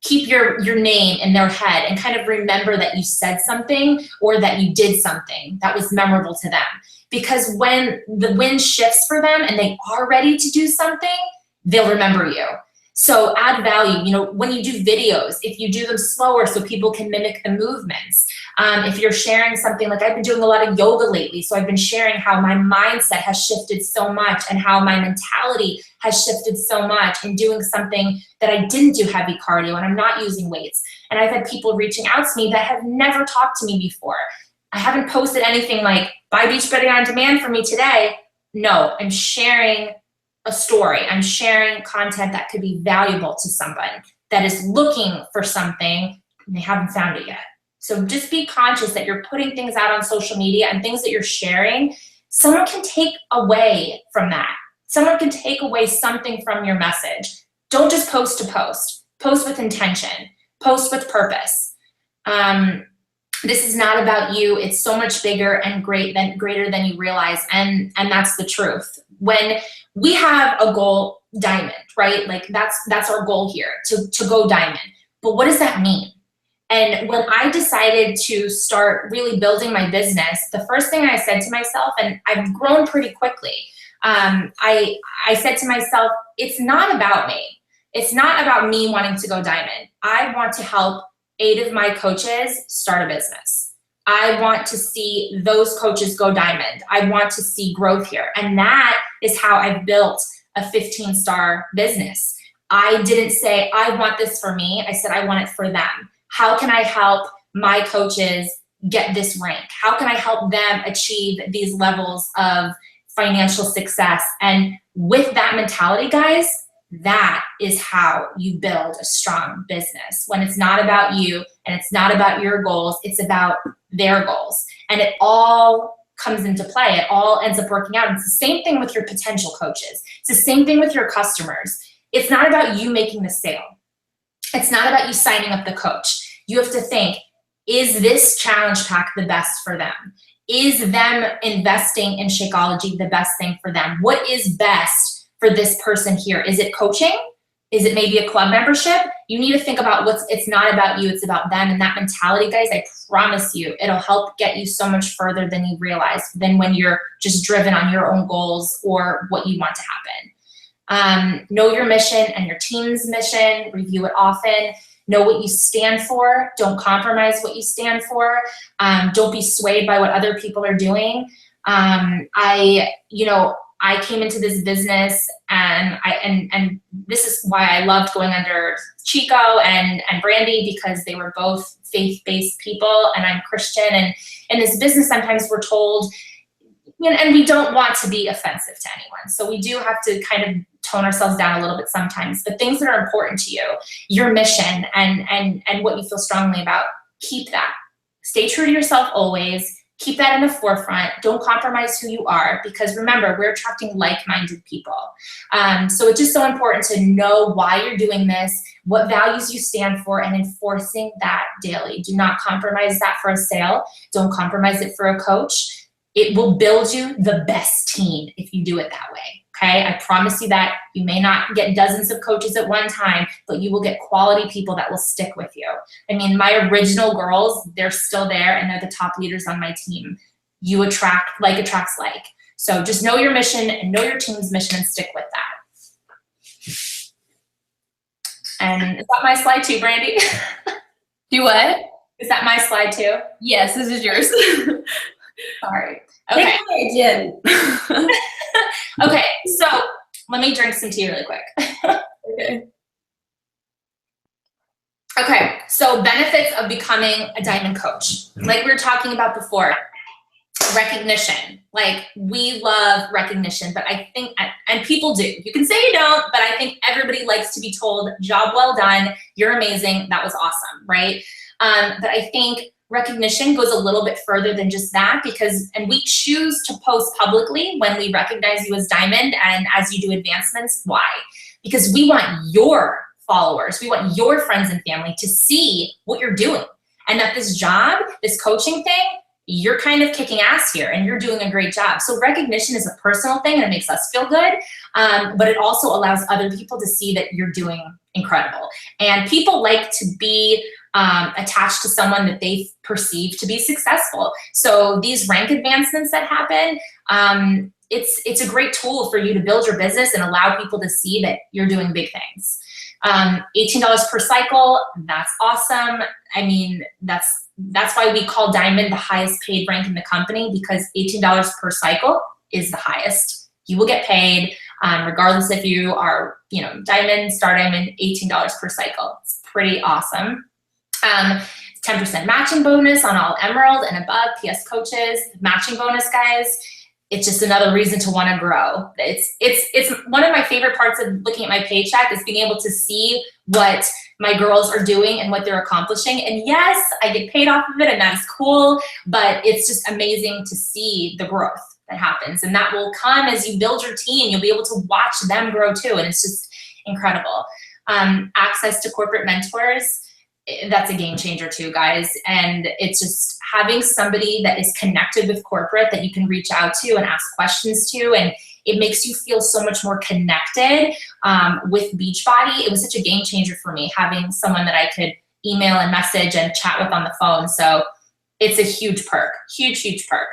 keep your name in their head and kind of remember that you said something or that you did something that was memorable to them. Because when the wind shifts for them and they are ready to do something, they'll remember you. So add value. When you do videos, if you do them slower so people can mimic the movements. If you're sharing something, like I've been doing a lot of yoga lately, so I've been sharing how my mindset has shifted so much and how my mentality has shifted so much in doing something that I didn't do heavy cardio and I'm not using weights. And I've had people reaching out to me that have never talked to me before. I haven't posted anything like, buy Beachbody on demand for me today. No, I'm sharing a story. I'm sharing content that could be valuable to someone that is looking for something and they haven't found it yet. So just be conscious that you're putting things out on social media and things that you're sharing, someone can take away from that. Someone can take away something from your message. Don't just post to post. Post with intention. Post with purpose. This is not about you. It's so much bigger and greater than you realize. And that's the truth. When we have a goal, diamond, right? Like that's our goal here, to go diamond. But what does that mean? And when I decided to start really building my business, the first thing I said to myself, and I've grown pretty quickly, I said to myself, it's not about me. It's not about me wanting to go diamond. I want to help 8 of my coaches start a business. I want to see those coaches go diamond. I want to see growth here. And that is how I've built a 15-star business. I didn't say, I want this for me. I said, I want it for them. How can I help my coaches get this rank? How can I help them achieve these levels of financial success? And with that mentality, guys, that is how you build a strong business. When it's not about you and it's not about your goals, it's about their goals. And it all comes into play. It all ends up working out. It's the same thing with your potential coaches. It's the same thing with your customers. It's not about you making the sale. It's not about you signing up the coach. You have to think, is this challenge pack the best for them? Is them investing in Shakeology the best thing for them? What is best for this person here? Is it coaching? Is it maybe a club membership? You need to think about it's not about you, it's about them. And that mentality, guys, I promise you, it'll help get you so much further than you realize, than when you're just driven on your own goals or what you want to happen. Know your mission and your team's mission, review it often. Know what you stand for. Don't compromise what you stand for. Don't be swayed by what other people are doing. I came into this business and this is why I loved going under Chico and Brandy, because they were both faith-based people and I'm Christian. And in this business, sometimes we're told, and we don't want to be offensive to anyone. So we do have to kind of tone ourselves down a little bit sometimes. But things that are important to you, your mission and what you feel strongly about, keep that. Stay true to yourself always. Keep that in the forefront. Don't compromise who you are, because remember, we're attracting like-minded people. So it's just so important to know why you're doing this, what values you stand for, and enforcing that daily. Do not compromise that for a sale. Don't compromise it for a coach. It will build you the best team if you do it that way. Okay, I promise you that. You may not get dozens of coaches at one time, but you will get quality people that will stick with you. I mean, my original girls, they're still there and they're the top leaders on my team. You attract, like attracts like. So just know your mission and know your team's mission and stick with that. And is that my slide too, Brandy? Do what? Is that my slide too? Yes, this is yours. Sorry. Okay. Jen. Okay, so let me drink some tea really quick. Okay. Okay, so benefits of becoming a diamond coach. Like we were talking about before, recognition. Like we love recognition, but I think, and people do. You can say you don't, but I think everybody likes to be told, job well done, you're amazing, that was awesome, right? But I think recognition goes a little bit further than just that, and we choose to post publicly when we recognize you as diamond and as you do advancements. Why? Because we want your followers, we want your friends and family to see what you're doing, and that this job, this coaching thing, you're kind of kicking ass here and you're doing a great job. So recognition is a personal thing and it makes us feel good, but it also allows other people to see that you're doing incredible. And people like to be attached to someone that they perceive to be successful. So these rank advancements that happen, it's a great tool for you to build your business and allow people to see that you're doing big things. $18 per cycle, that's awesome. I mean, that's why we call diamond the highest paid rank in the company, because $18 per cycle is the highest. You will get paid regardless if you are, diamond, star diamond, $18 per cycle. It's pretty awesome. 10% matching bonus on all emerald and above PS coaches. Matching bonus, guys, it's just another reason to want to grow. It's one of my favorite parts of looking at my paycheck is being able to see what my girls are doing and what they're accomplishing. And yes, I get paid off of it and that's cool, but it's just amazing to see the growth that happens. And that will come as you build your team. You'll be able to watch them grow too. And it's just incredible. Access to corporate mentors, that's a game changer too, guys. And it's just having somebody that is connected with corporate that you can reach out to and ask questions to. And it makes you feel so much more connected with Beachbody. It was such a game changer for me, having someone that I could email and message and chat with on the phone. So it's a huge perk, huge, huge perk.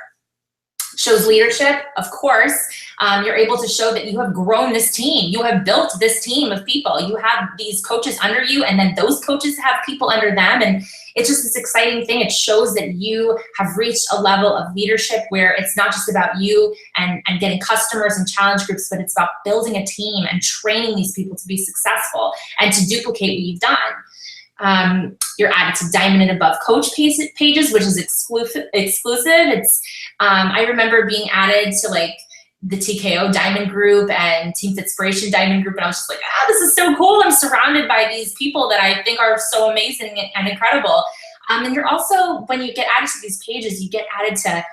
Shows leadership, of course. You're able to show that you have grown this team. You have built this team of people. You have these coaches under you, and then those coaches have people under them. And it's just this exciting thing. It shows that you have reached a level of leadership where it's not just about you and getting customers and challenge groups, but it's about building a team and training these people to be successful and to duplicate what you've done. You're added to Diamond and Above coach pages, which is exclusive. It's I remember being added to like the TKO Diamond group and Team Inspiration Diamond group, and I was just like, this is so cool. I'm surrounded by these people that I think are so amazing and incredible. And you're also, when you get added to these pages, you get added to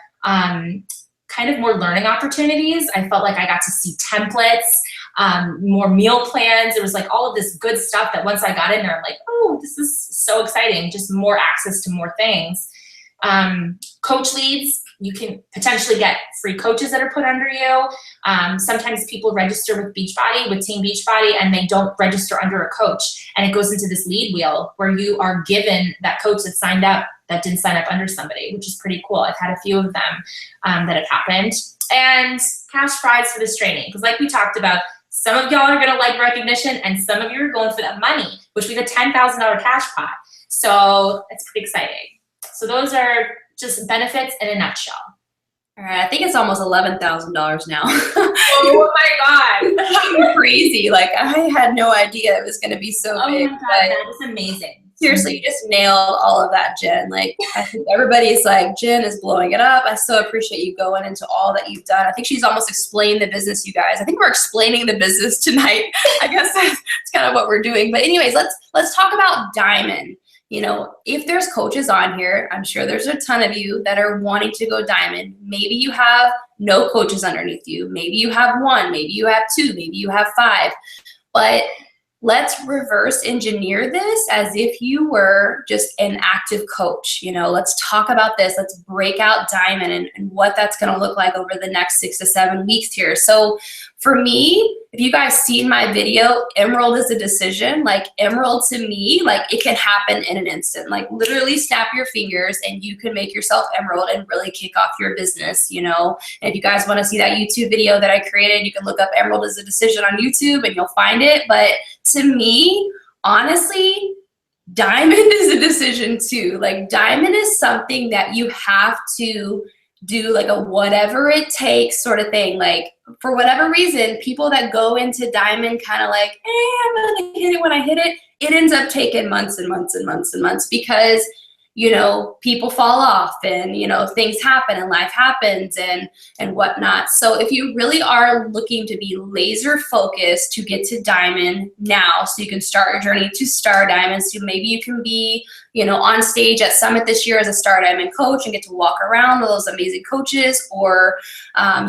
kind of more learning opportunities. I felt like I got to see templates, more meal plans. There was like all of this good stuff that once I got in there, I'm like, oh, this is so exciting. Just more access to more things. Coach leads, you can potentially get free coaches that are put under you. Sometimes people register with Beachbody, with Team Beachbody, and they don't register under a coach. And it goes into this lead wheel where you are given that coach that signed up that didn't sign up under somebody, which is pretty cool. I've had a few of them that have happened. And cash prize for this training, because like we talked about, some of y'all are gonna like recognition and some of you are going for that money, which we have a $10,000 cash pot. So it's pretty exciting. So those are just benefits in a nutshell. All right, I think it's almost $11,000 now. Oh my God. Crazy. Like, I had no idea it was going to be so big. Oh my God, that is amazing. Seriously, you just nailed all of that, Jen. Like, I think everybody's like, Jen is blowing it up. I so appreciate you going into all that you've done. I think she's almost explained the business, you guys. I think we're explaining the business tonight. I guess that's kind of what we're doing. But anyways, let's talk about Diamond. You know, if there's coaches on here, I'm sure there's a ton of you that are wanting to go Diamond. Maybe you have no coaches underneath you. Maybe you have one. Maybe you have two. Maybe you have five. But let's reverse engineer this as if you were just an active coach. You know, let's talk about this. Let's break out Diamond and what that's going to look like over the next 6 to 7 weeks here. So for me, if you guys seen my video, Emerald is a decision. Like, Emerald to me, like, it can happen in an instant. Like, literally snap your fingers and you can make yourself Emerald and really kick off your business, you know. And if you guys want to see that YouTube video that I created, you can look up Emerald is a decision on YouTube and you'll find it. But to me, honestly, Diamond is a decision too. Like, Diamond is something that you have to do, like a whatever it takes sort of thing. Like, for whatever reason, people that go into Diamond kind of like, I'm gonna hit it when I hit it, it ends up taking months and months and months and months because, you know, people fall off and, you know, things happen and life happens and whatnot. So if you really are looking to be laser focused to get to Diamond now, so you can start your journey to Star Diamond, so maybe you can be, you know, on stage at Summit this year as a Star Diamond coach and get to walk around with those amazing coaches, or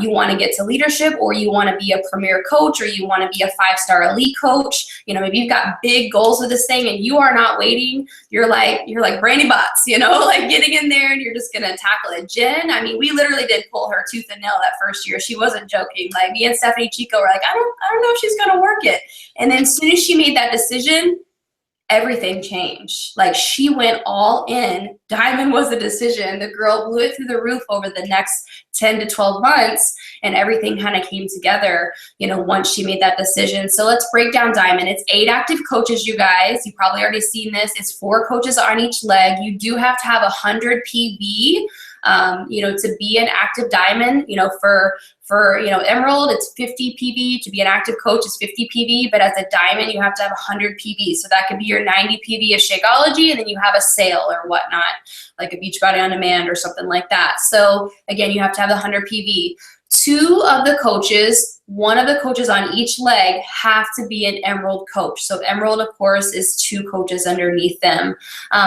you want to get to leadership, or you want to be a premier coach, or you want to be a 5-star elite coach. You know, maybe you've got big goals with this thing and you are not waiting. You're like Brandy Butts, you know, like getting in there and you're just going to tackle it. Jen, I mean, we literally did pull her tooth and nail that first year. She wasn't joking. Like, me and Stephanie Chico were like, I don't know if she's going to work it. And then as soon as she made that decision, everything changed. Like, she went all in. Diamond was a decision. The girl blew it through the roof over the next 10 to 12 months, and everything kind of came together, you know, once she made that decision. So let's break down Diamond. It's 8 active coaches, you guys. You've probably already seen this. It's 4 coaches on each leg. You do have to have 100 PV, you know, to be an active Diamond. You know, for you know, Emerald, it's 50 PV. To be an active coach, it's 50 PV. But as a Diamond, you have to have 100 PV. So that could be your 90 PV of Shakeology, and then you have a sale or whatnot, like a Beachbody on Demand or something like that. So again, you have to have the 100 PV. 2 of the coaches, 1 of the coaches on each leg have to be an Emerald coach. So Emerald, of course, is 2 coaches underneath them.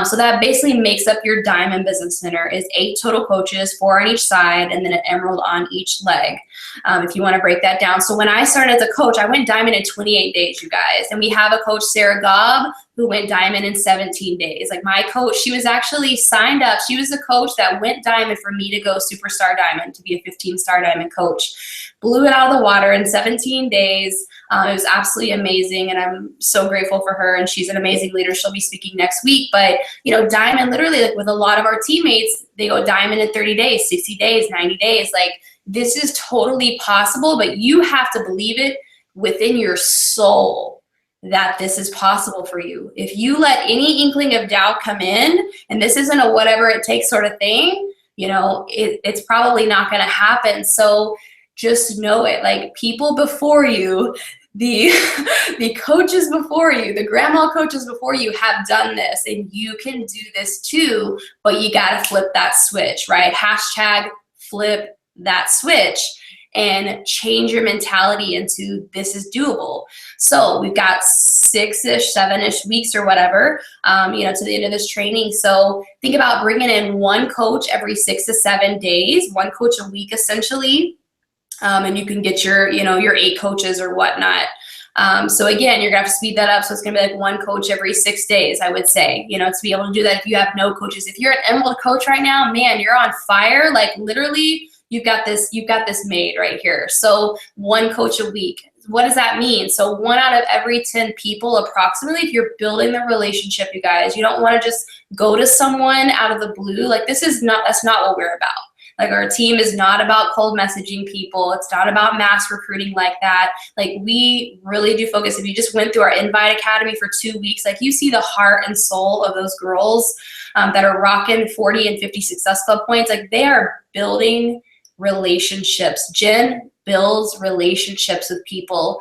So that basically makes up your Diamond Business Center, is 8 total coaches, 4 on each side, and then an Emerald on each leg, if you want to break that down. So when I started as a coach, I went Diamond in 28 days, you guys. And we have a coach, Sarah Gobb, who went Diamond in 17 days. Like, my coach, she was actually signed up. She was the coach that went Diamond for me to go Superstar Diamond, to be a 15-star Diamond coach. Blew it out of the water in 17 days. It was absolutely amazing, and I'm so grateful for her, and she's an amazing leader. She'll be speaking next week. But, you know, Diamond, literally, like with a lot of our teammates, they go Diamond in 30 days, 60 days, 90 days. Like, this is totally possible, but you have to believe it within your soul that this is possible for you. If you let any inkling of doubt come in, and this isn't a whatever it takes sort of thing, you know, it's probably not going to happen. So just know it. Like, people before you, the the coaches before you, the grandma coaches before you have done this, and you can do this too, but you got to flip that switch, right? Hashtag flip that switch and change your mentality into this is doable. So we've got 6-ish, 7-ish weeks or whatever, you know, to the end of this training. So think about bringing in one coach every 6 to 7 days, one coach a week essentially. And you can get your, you know, your 8 coaches or whatnot. So again, you're gonna have to speed that up. So it's gonna be like one coach every 6 days, I would say, you know, to be able to do that if you have no coaches. If you're an Emerald coach right now, man, you're on fire. Like, literally, you've got this made right here. So one coach a week. What does that mean? So 1 out of every 10 people approximately, if you're building the relationship, you guys, you don't want to just go to someone out of the blue. Like, that's not what we're about. Like, our team is not about cold messaging people. It's not about mass recruiting like that. Like, we really do focus. If you just went through our Invite Academy for 2 weeks, like, you see the heart and soul of those girls that are rocking 40 and 50 Success Club points. Like, they are building relationships. Jen builds relationships with people.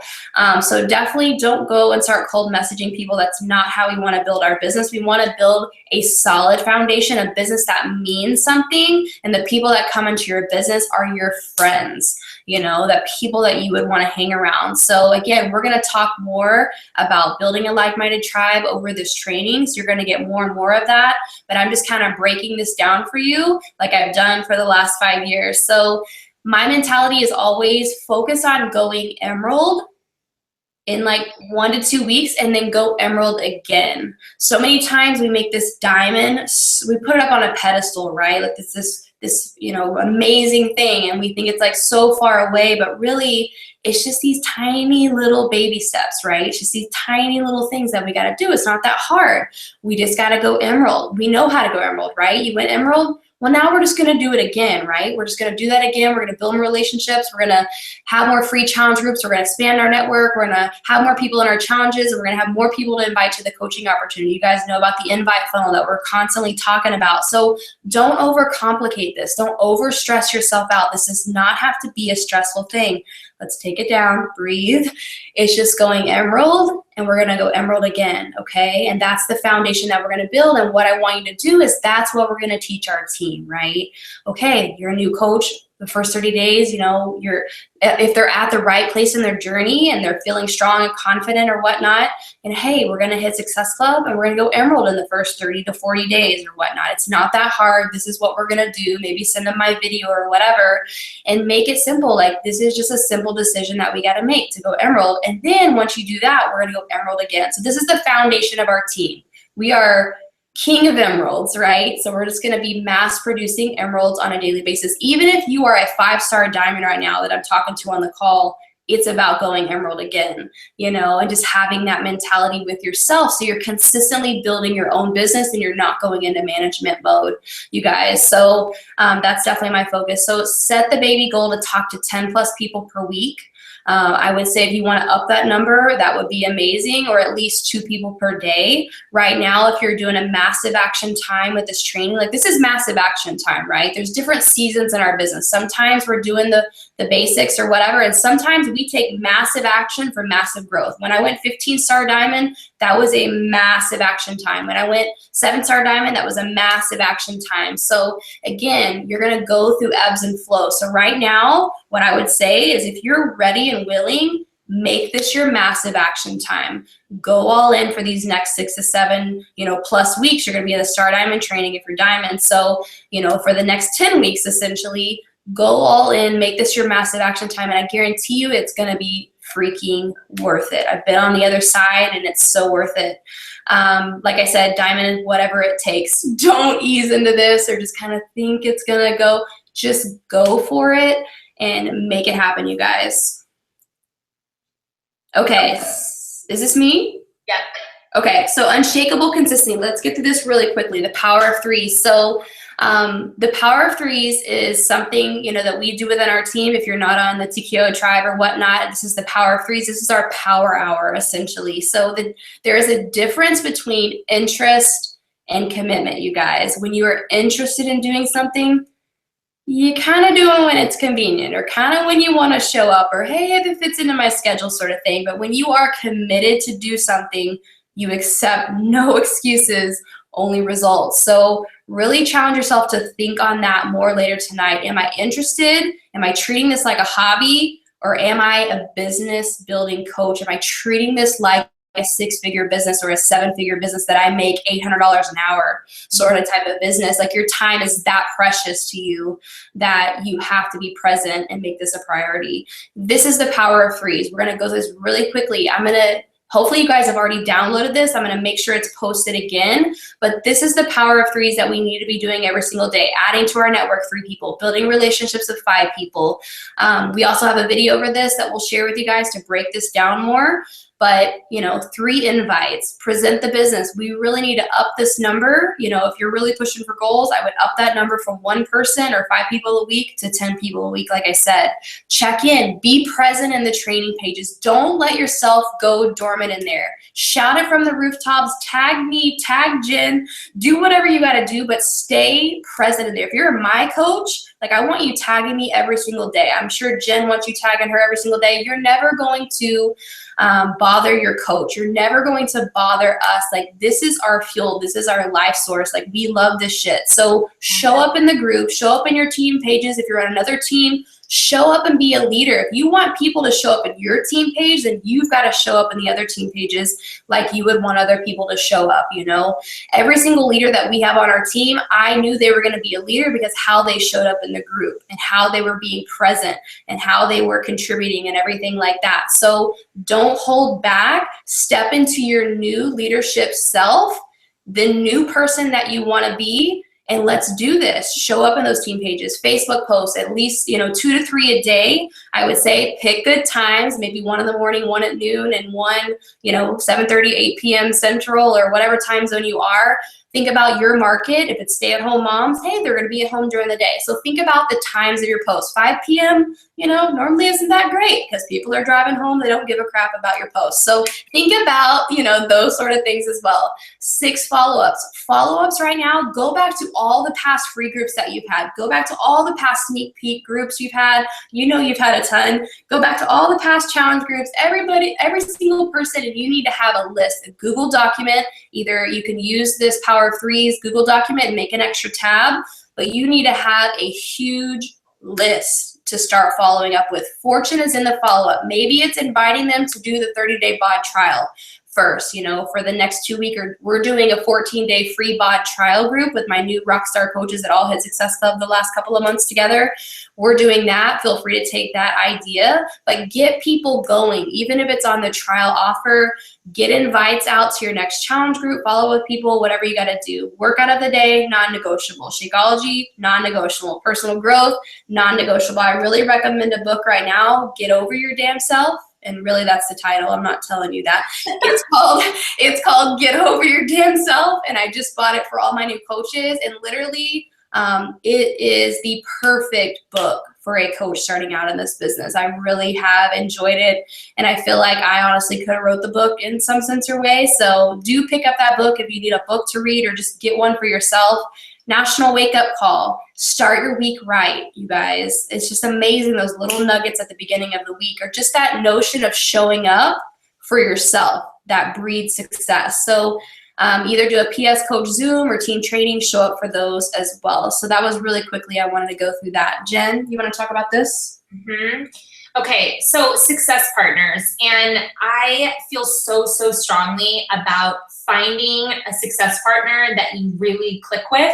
So definitely don't go and start cold messaging people. That's not how we want to build our business. We want to build a solid foundation, a business that means something, and the people that come into your business are your friends, you know, that people that you would want to hang around. So again, we're going to talk more about building a like-minded tribe over this training. So you're going to get more and more of that, but I'm just kind of breaking this down for you like I've done for the last 5 years. So my mentality is always focus on going Emerald in like 1 to 2 weeks, and then go Emerald again. So many times we make this diamond, we put it up on a pedestal, right? Like this, you know, amazing thing, and we think it's like so far away, but really it's just these tiny little baby steps, right? It's just these tiny little things that we got to do. It's not that hard. We just got to go Emerald. We know how to go Emerald, right? You went Emerald. Well, now we're just going to do it again, right? We're just going to do that again. We're going to build more relationships. We're going to have more free challenge groups. We're going to expand our network. We're going to have more people in our challenges, and we're going to have more people to invite to the coaching opportunity. You guys know about the invite funnel that we're constantly talking about. So don't overcomplicate this. Don't overstress yourself out. This does not have to be a stressful thing. Let's take it down, breathe. It's just going Emerald, and we're gonna go Emerald again, okay? And that's the foundation that we're gonna build, and what I want you to do is that's what we're gonna teach our team, right? Okay, you're a new coach. The first 30 days, you know, if they're at the right place in their journey and they're feeling strong and confident or whatnot, and hey, we're gonna hit Success Club and we're gonna go Emerald in the first 30 to 40 days or whatnot. It's not that hard. This is what we're gonna do. Maybe send them my video or whatever, and make it simple. Like, this is just a simple decision that we gotta make to go Emerald. And then once you do that, we're gonna go Emerald again. So this is the foundation of our team. We are king of emeralds, right? So we're just gonna be mass producing emeralds on a daily basis. Even if you are a 5-star diamond right now that I'm talking to on the call, it's about going emerald again, you know, and just having that mentality with yourself so you're consistently building your own business and you're not going into management mode, you guys. So that's definitely my focus. So set the baby goal to talk to 10 plus people per week. I would say if you want to up that number, that would be amazing, or at least 2 people per day. Right now, if you're doing a massive action time with this training, like, this is massive action time, right? There's different seasons in our business. Sometimes we're doing the basics or whatever, and sometimes we take massive action for massive growth. When I went 15-star diamond, that was a massive action time. When I went 7-star diamond, that was a massive action time. So again, you're going to go through ebbs and flows. So right now, what I would say is if you're ready and willing, make this your massive action time. Go all in for these next 6 to 7, you know, plus weeks. You're going to be in the Star Diamond training if you're diamond. So, you know, for the next 10 weeks, essentially, go all in, make this your massive action time. And I guarantee you it's going to be freaking worth it. I've been on the other side and it's so worth it. Like I said, diamond, whatever it takes. Don't ease into this or just kind of think it's going to go. Just go for it and make it happen, you guys. Okay, is this me? Yeah. Okay, so unshakable consistency. Let's get through this really quickly. The power of 3. So The power of threes is something, you know, that we do within our team. If you're not on the TKO tribe or whatnot, this is the power of threes. This is our power hour, essentially. So there is a difference between interest and commitment, you guys. When you are interested in doing something, you kind of do it when it's convenient, or kind of when you want to show up, or hey, if it fits into my schedule, sort of thing. But when you are committed to do something, you accept no excuses, only results. So really challenge yourself to think on that more later tonight. Am I interested? Am I treating this like a hobby? Or am I a business building coach? Am I treating this like a 6-figure business or a 7-figure business that I make $800 an hour sort of type of business? Like, your time is that precious to you that you have to be present and make this a priority. This is the power of threes. We're going to go through this really quickly. Hopefully you guys have already downloaded this. I'm going to make sure it's posted again. But this is the power of threes that we need to be doing every single day. Adding to our network 3 people, building relationships with 5 people. We also have a video over this that we'll share with you guys to break this down more. But, you know, 3 invites, present the business. We really need to up this number. You know, if you're really pushing for goals, I would up that number from 1 person or 5 people a week to 10 people a week, like I said. Check in, be present in the training pages. Don't let yourself go dormant in there. Shout it from the rooftops, tag me, tag Jen, do whatever you got to do, but stay present in there. If you're my coach, like, I want you tagging me every single day. I'm sure Jen wants you tagging her every single day. You're never going to bother your coach. You're never going to bother us. Like, this is our fuel. This is our life source. Like, we love this shit. So show up in the group, show up in your team pages. If you're on another team, show up and be a leader. If you want people to show up in your team page, then you've got to show up in the other team pages like you would want other people to show up, you know? Every single leader that we have on our team, I knew they were going to be a leader because how they showed up in the group and how they were being present and how they were contributing and everything like that. So don't hold back. Step into your new leadership self, the new person that you want to be. And let's do this. Show up in those team pages, Facebook posts, at least, you know, 2 to 3 a day. I would say pick good times, maybe 1 in the morning, 1 at noon, and 1, you know, 7:30, 8 p.m. Central, or whatever time zone you are. Think about your market. If it's stay-at-home moms, hey, they're going to be at home during the day. So think about the times of your posts. 5 p.m., you know, normally isn't that great because people are driving home. They don't give a crap about your posts. So think about, you know, those sort of things as well. 6 follow-ups. Follow-ups right now, go back to all the past free groups that you've had. Go back to all the past sneak peek groups you've had. You know you've had a ton. Go back to all the past challenge groups. Everybody, every single person, and you need to have a list, a Google document. Either you can use this Power of Threes Google document and make an extra tab, but you need to have a huge list to start following up with. Fortune is in the follow-up. Maybe it's inviting them to do the 30-day bod trial first, you know, for the next 2 weeks. Or we're doing a 14-day free bod trial group with my new Rockstar coaches at All Hit Success Club the last couple of months together. We're doing that. Feel free to take that idea, but get people going. Even if it's on the trial offer, get invites out to your next challenge group, follow with people, whatever you got to do. Workout of the day, non-negotiable. Shakeology, non-negotiable. Personal growth, non-negotiable. I really recommend a book right now, Get Over Your Damn Self. And really, that's the title. I'm not telling you that. It's called Get Over Your Damn Self. And I just bought it for all my new coaches. And literally, it is the perfect book for a coach starting out in this business. I really have enjoyed it. And I feel like I honestly could have wrote the book in some sense or way. So do pick up that book if you need a book to read, or just get one for yourself. National Wake Up Call. Start your week right, you guys. It's just amazing, those little nuggets at the beginning of the week, or just that notion of showing up for yourself that breeds success. So either do a PS Coach Zoom or team training, show up for those as well. So that was really quickly, I wanted to go through that. Jen, you want to talk about this? Mm-hmm. Okay, so success partners. And I feel so strongly about finding a success partner that you really click with,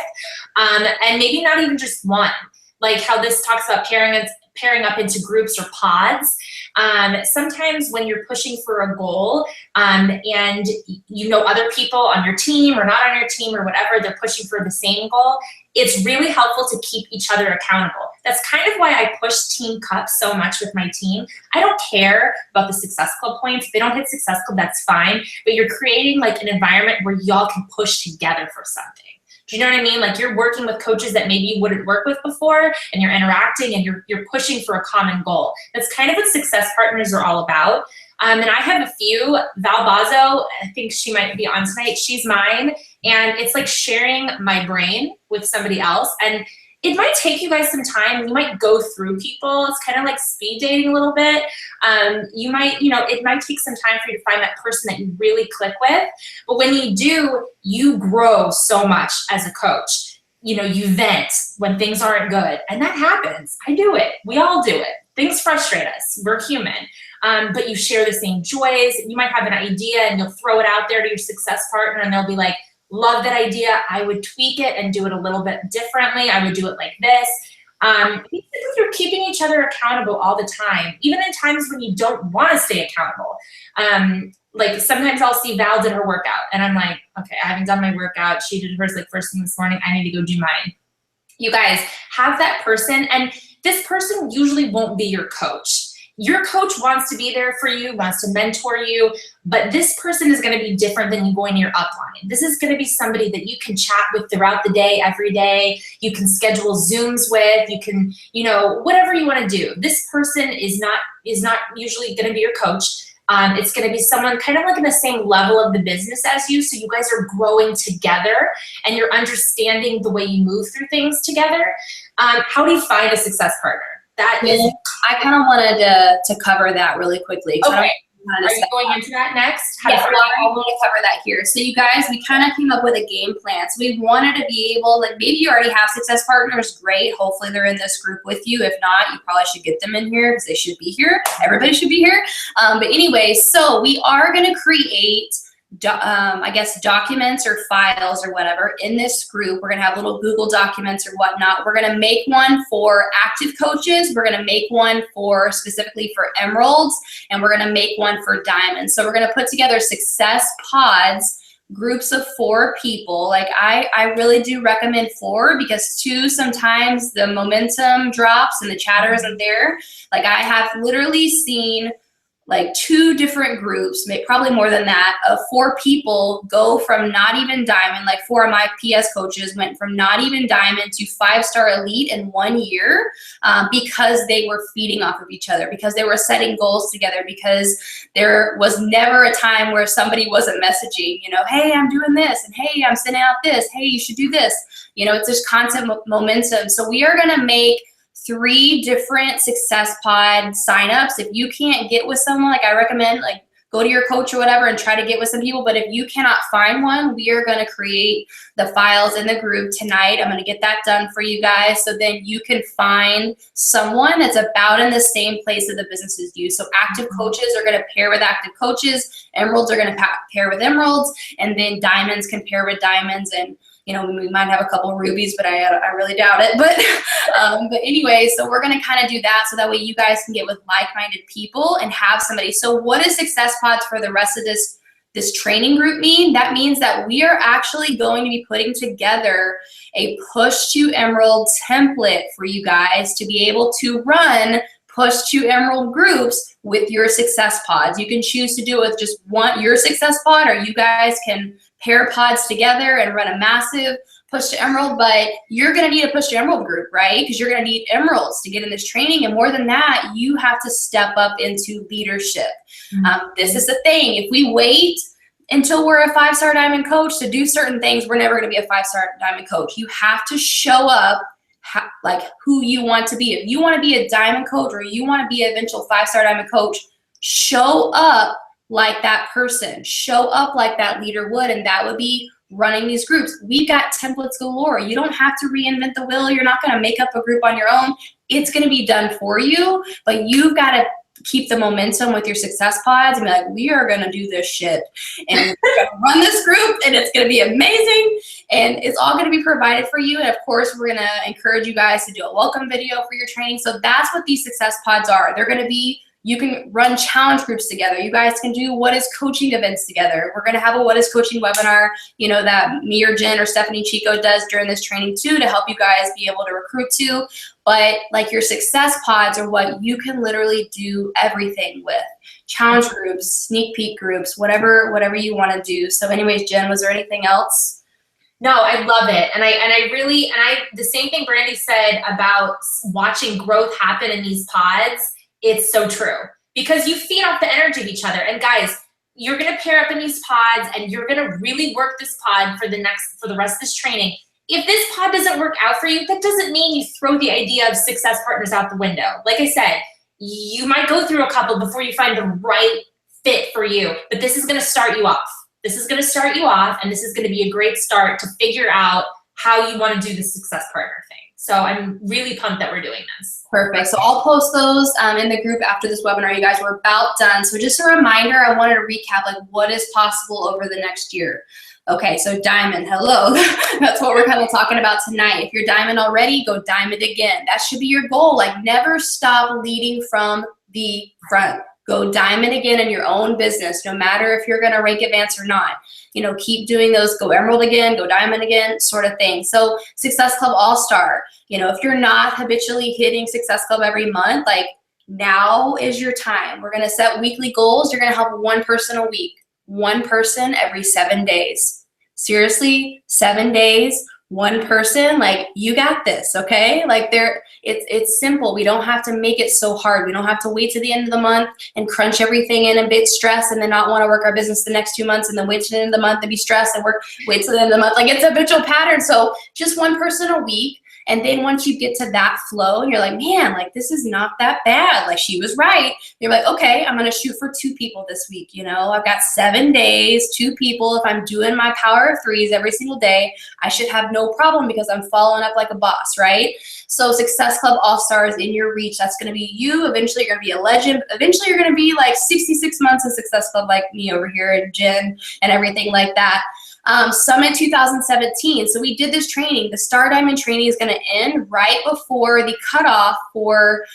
and maybe not even just one. Like how this talks about pairing up into groups or pods. Sometimes when you're pushing for a goal, and you know other people on your team or not on your team or whatever, they're pushing for the same goal, it's really helpful to keep each other accountable. That's kind of why I push Team Cups so much with my team. I don't care about the Success Club points. If they don't hit Success Club, that's fine. But you're creating like an environment where y'all can push together for something. Do you know what I mean? Like you're working with coaches that maybe you wouldn't work with before, and you're interacting and you're pushing for a common goal. That's kind of what success partners are all about. And I have a few. Val Bazo, I think she might be on tonight. She's mine. And it's like sharing my brain with somebody else. And it might take you guys some time. You might go through people. It's kind of like speed dating a little bit. You might, it might take some time for you to find that person that you really click with. But when you do, you grow so much as a coach. You vent when things aren't good. And that happens. I do it. We all do it. Things frustrate us. We're human. But you share the same joys. You might have an idea and you'll throw it out there to your success partner and they'll be like, love that idea. I would tweak it and do it a little bit differently. I would do it like this. Basically, you're keeping each other accountable all the time, even in times when you don't want to stay accountable. Like sometimes I'll see Val did her workout and I'm like, okay, I haven't done my workout. She did hers like first thing this morning. I need to go do mine. You guys have that person, and this person usually won't be your coach. Your coach wants to be there for you, wants to mentor you, but this person is going to be different than you going to your upline. This is going to be somebody that you can chat with throughout the day, every day. You can schedule Zooms with, you can, whatever you want to do. This person is not usually going to be your coach. It's going to be someone kind of like in the same level of the business as you. So you guys are growing together and you're understanding the way you move through things together. How do you find a success partner? I kind of wanted to cover that really quickly. Okay. Are you going into that next? Yeah, I want to cover that here. So you guys, we kind of came up with a game plan. So we wanted to be able, like maybe you already have success partners, great. Hopefully they're in this group with you. If not, you probably should get them in here because they should be here. Everybody should be here. But anyway, so we are going to create I guess documents or files or whatever in this group. We're gonna have little Google documents or whatnot. We're gonna make one for active coaches. We're gonna make one for specifically for emeralds, and we're gonna make one for diamonds. So we're gonna put together success pods, groups of 4 people. Like I really do recommend 4 because 2, sometimes the momentum drops and the chatter isn't there. Like I have literally seen like 2 different groups, probably more than that, of 4 people go from not even diamond. Like 4 of my PS coaches went from not even diamond to 5-star elite in 1 year because they were feeding off of each other, because they were setting goals together, because there was never a time where somebody wasn't messaging, hey, I'm doing this, and hey, I'm sending out this, hey, you should do this. It's just constant momentum. So we are gonna make 3 different success pod signups. If you can't get with someone, like I recommend, like go to your coach or whatever and try to get with some people. But if you cannot find one, we are going to create the files in the group tonight. I'm going to get that done for you guys. So then you can find someone that's about in the same place that the business is you. So active coaches are going to pair with active coaches. Emeralds are going to pair with emeralds. And then diamonds can pair with diamonds. And we might have a couple rubies, but I really doubt it. But anyway, so we're going to kind of do that so that way you guys can get with like-minded people and have somebody. So what does success pods for the rest of this training group mean? That means that we are actually going to be putting together a push to emerald template for you guys to be able to run push to emerald groups with your success pods. You can choose to do it with just your success pod, or you guys can pair pods together and run a massive push to emerald, but you're gonna need a push to emerald group, right? Because you're gonna need emeralds to get in this training. And more than that, you have to step up into leadership. This is the thing. If we wait until we're a 5-star diamond coach to do certain things, we're never gonna be a 5-star diamond coach. You have to show up like who you want to be. If you want to be a diamond coach or you want to be an eventual 5-star diamond coach, show up like that person. Show up like that leader would, and that would be running these groups. We've got templates galore. You don't have to reinvent the wheel. You're not going to make up a group on your own. It's going to be done for you, but you've got to keep the momentum with your success pods and be like, we are going to do this shit and we're going to run this group and it's going to be amazing and it's all going to be provided for you. And of course, we're going to encourage you guys to do a welcome video for your training. So that's what these success pods are. They're going to be, you can run challenge groups together. You guys can do what is coaching events together. We're going to have a what is coaching webinar, that me or Jen or Stephanie Chico does during this training too, to help you guys be able to recruit to. But like your success pods are what you can literally do everything with. Challenge groups, sneak peek groups, whatever you want to do. So anyways, Jen, was there anything else? No, I love it. And the same thing Brandy said about watching growth happen in these pods, it's so true. Because you feed off the energy of each other. And guys, you're gonna pair up in these pods and you're gonna really work this pod for the rest of this training. If this pod doesn't work out for you, that doesn't mean you throw the idea of success partners out the window. Like I said, you might go through a couple before you find the right fit for you, but this is gonna start you off. This is gonna start you off, and this is gonna be a great start to figure out how you wanna do the success partner thing. So I'm really pumped that we're doing this. Perfect. So I'll post those in the group after this webinar. You guys, we're about done. So just a reminder, I wanted to recap like what is possible over the next year. Okay, so diamond, hello. That's what we're kind of talking about tonight. If you're diamond already, go diamond again. That should be your goal. Like never stop leading from the front. Go diamond again in your own business, no matter if you're gonna rank advance or not. You know, keep doing those, go emerald again, go diamond again, sort of thing. So Success Club All-Star, you know, if you're not habitually hitting Success Club every month, like now is your time. We're gonna set weekly goals. You're gonna help one person a week. One person every 7 days. Seriously, 7 days, one person, like you got this, okay? Like it's simple. We don't have to make it so hard. We don't have to wait to the end of the month and crunch everything in and bit stressed and then not want to work our business the next 2 months and then wait to the end of the month and be stressed and wait till the end of the month. Like it's a habitual pattern. So just one person a week. And then once you get to that flow and you're like, man, like this is not that bad. Like she was right. You're like, okay, I'm going to shoot for 2 people this week. You know, I've got 7 days, 2 people. If I'm doing my power of 3s every single day, I should have no problem because I'm following up like a boss, right? So Success Club All-Stars in your reach, that's going to be you. Eventually you're going to be a legend. Eventually you're going to be like 66 months of Success Club like me over here and Jen and everything like that. Summit 2017. So we did this training. The Star Diamond training is going to end right before the cutoff for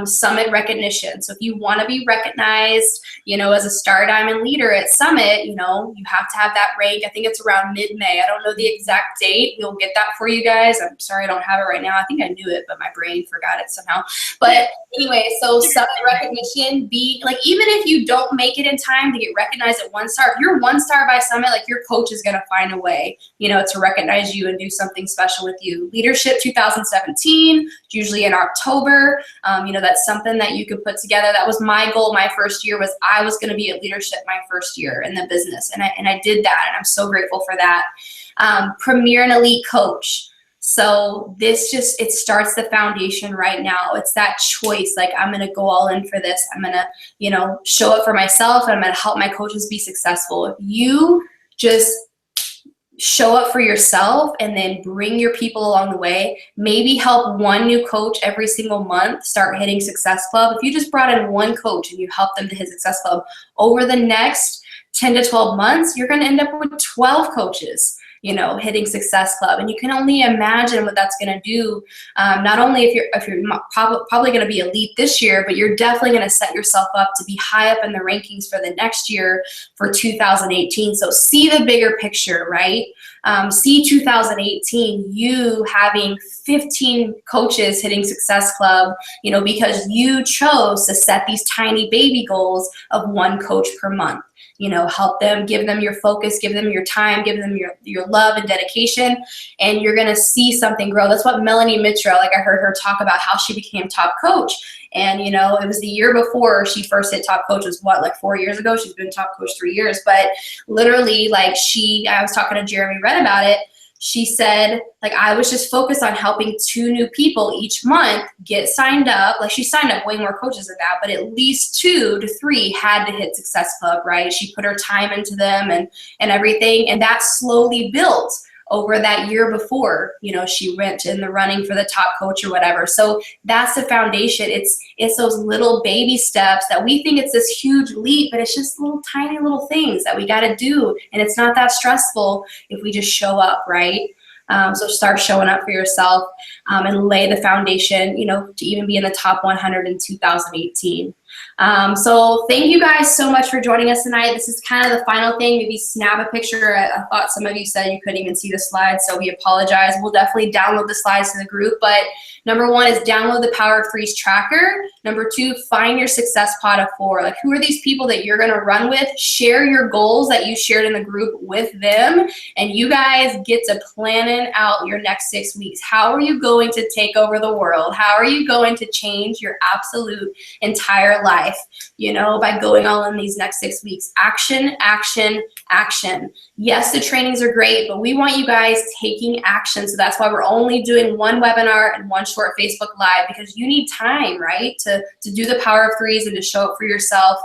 Summit recognition. So if you want to be recognized, you know, as a Star Diamond leader at Summit, you know, you have to have that rank. I think it's around mid-May. I don't know the exact date. We'll get that for you guys. I'm sorry I don't have it right now. I think I knew it, but my brain forgot it somehow. But anyway, so Summit recognition, even if you don't make it in time to get recognized at 1 star, if you're 1 star by Summit, like your coach is going to find a way, you know, to recognize you and do something special with you. Leadership 2017, usually in October. You know, that's something that you could put together. That was my goal my first year, was I was going to be at leadership my first year in the business. And I did that, and I'm so grateful for that. Premier and elite coach. So this it starts the foundation right now. It's that choice. Like, I'm going to go all in for this. I'm going to, you know, show up for myself, and I'm going to help my coaches be successful. If you just show up for yourself and then bring your people along the way, maybe help 1 new coach every single month start hitting Success Club. If you just brought in 1 coach and you help them to hit Success Club, over the next 10 to 12 months, you're going to end up with 12 coaches, you know, hitting Success Club. And you can only imagine what that's going to do. Not only if you're probably going to be elite this year, but you're definitely going to set yourself up to be high up in the rankings for the next year, for 2018. So see the bigger picture, right? See 2018, you having 15 coaches hitting Success Club, you know, because you chose to set these tiny baby goals of 1 coach per month. You know, help them, give them your focus, give them your time, give them your love and dedication, and you're going to see something grow. That's what Melanie Mitra, like I heard her talk about how she became top coach. And, you know, it was the year before she first hit top coach, was what, like 4 years ago? She's been top coach 3 years. But literally, like I was talking to Jeremy Red about it. She said, like, I was just focused on helping 2 new people each month get signed up. Like, she signed up way more coaches than that, but at least 2 to 3 had to hit Success Club, right? She put her time into them and everything. And that slowly built over that year before, you know, she went in the running for the top coach or whatever. So that's the foundation. It's those little baby steps that we think it's this huge leap, but it's just little tiny little things that we got to do. And it's not that stressful if we just show up, right? So start showing up for yourself and lay the foundation, you know, to even be in the top 100 in 2018. So thank you guys so much for joining us tonight. This is kind of the final thing. Maybe snap a picture. I thought some of you said you couldn't even see the slides, so we apologize. We'll definitely download the slides to the group, but number one is download the Power of Threes tracker. Number two, find your success pod of 4. Like, who are these people that you're gonna run with? Share your goals that you shared in the group with them, and you guys get to planning out your next 6 weeks. How are you going to take over the world? How are you going to change your absolute entire life, you know, by going all in these next 6 weeks? Action, action, action. Yes, the trainings are great, but we want you guys taking action. So that's why we're only doing 1 webinar and 1 short Facebook Live, because you need time, right, to do the Power of Threes and to show up for yourself.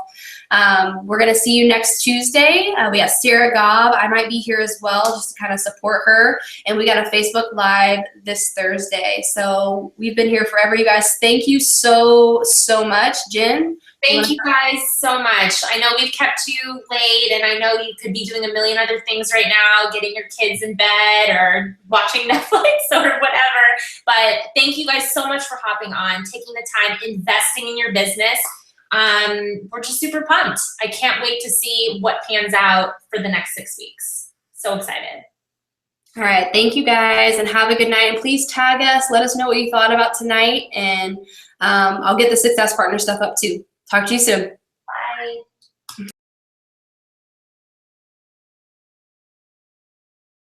We're going to see you next Tuesday. We have Sarah Gobb. I might be here as well just to kind of support her. And we got a Facebook Live this Thursday. So we've been here forever, you guys. Thank you so, so much. Jen? Thank you guys so much. I know we've kept you late, and I know you could be doing a million other things right now, getting your kids in bed or watching Netflix or whatever. But thank you guys so much for hopping on, taking the time, investing in your business. We're just super pumped. I can't wait to see what pans out for the next 6 weeks. So excited. All right. Thank you guys, and have a good night. And please tag us. Let us know what you thought about tonight, and I'll get the Success Partner stuff up too. Talk to you soon.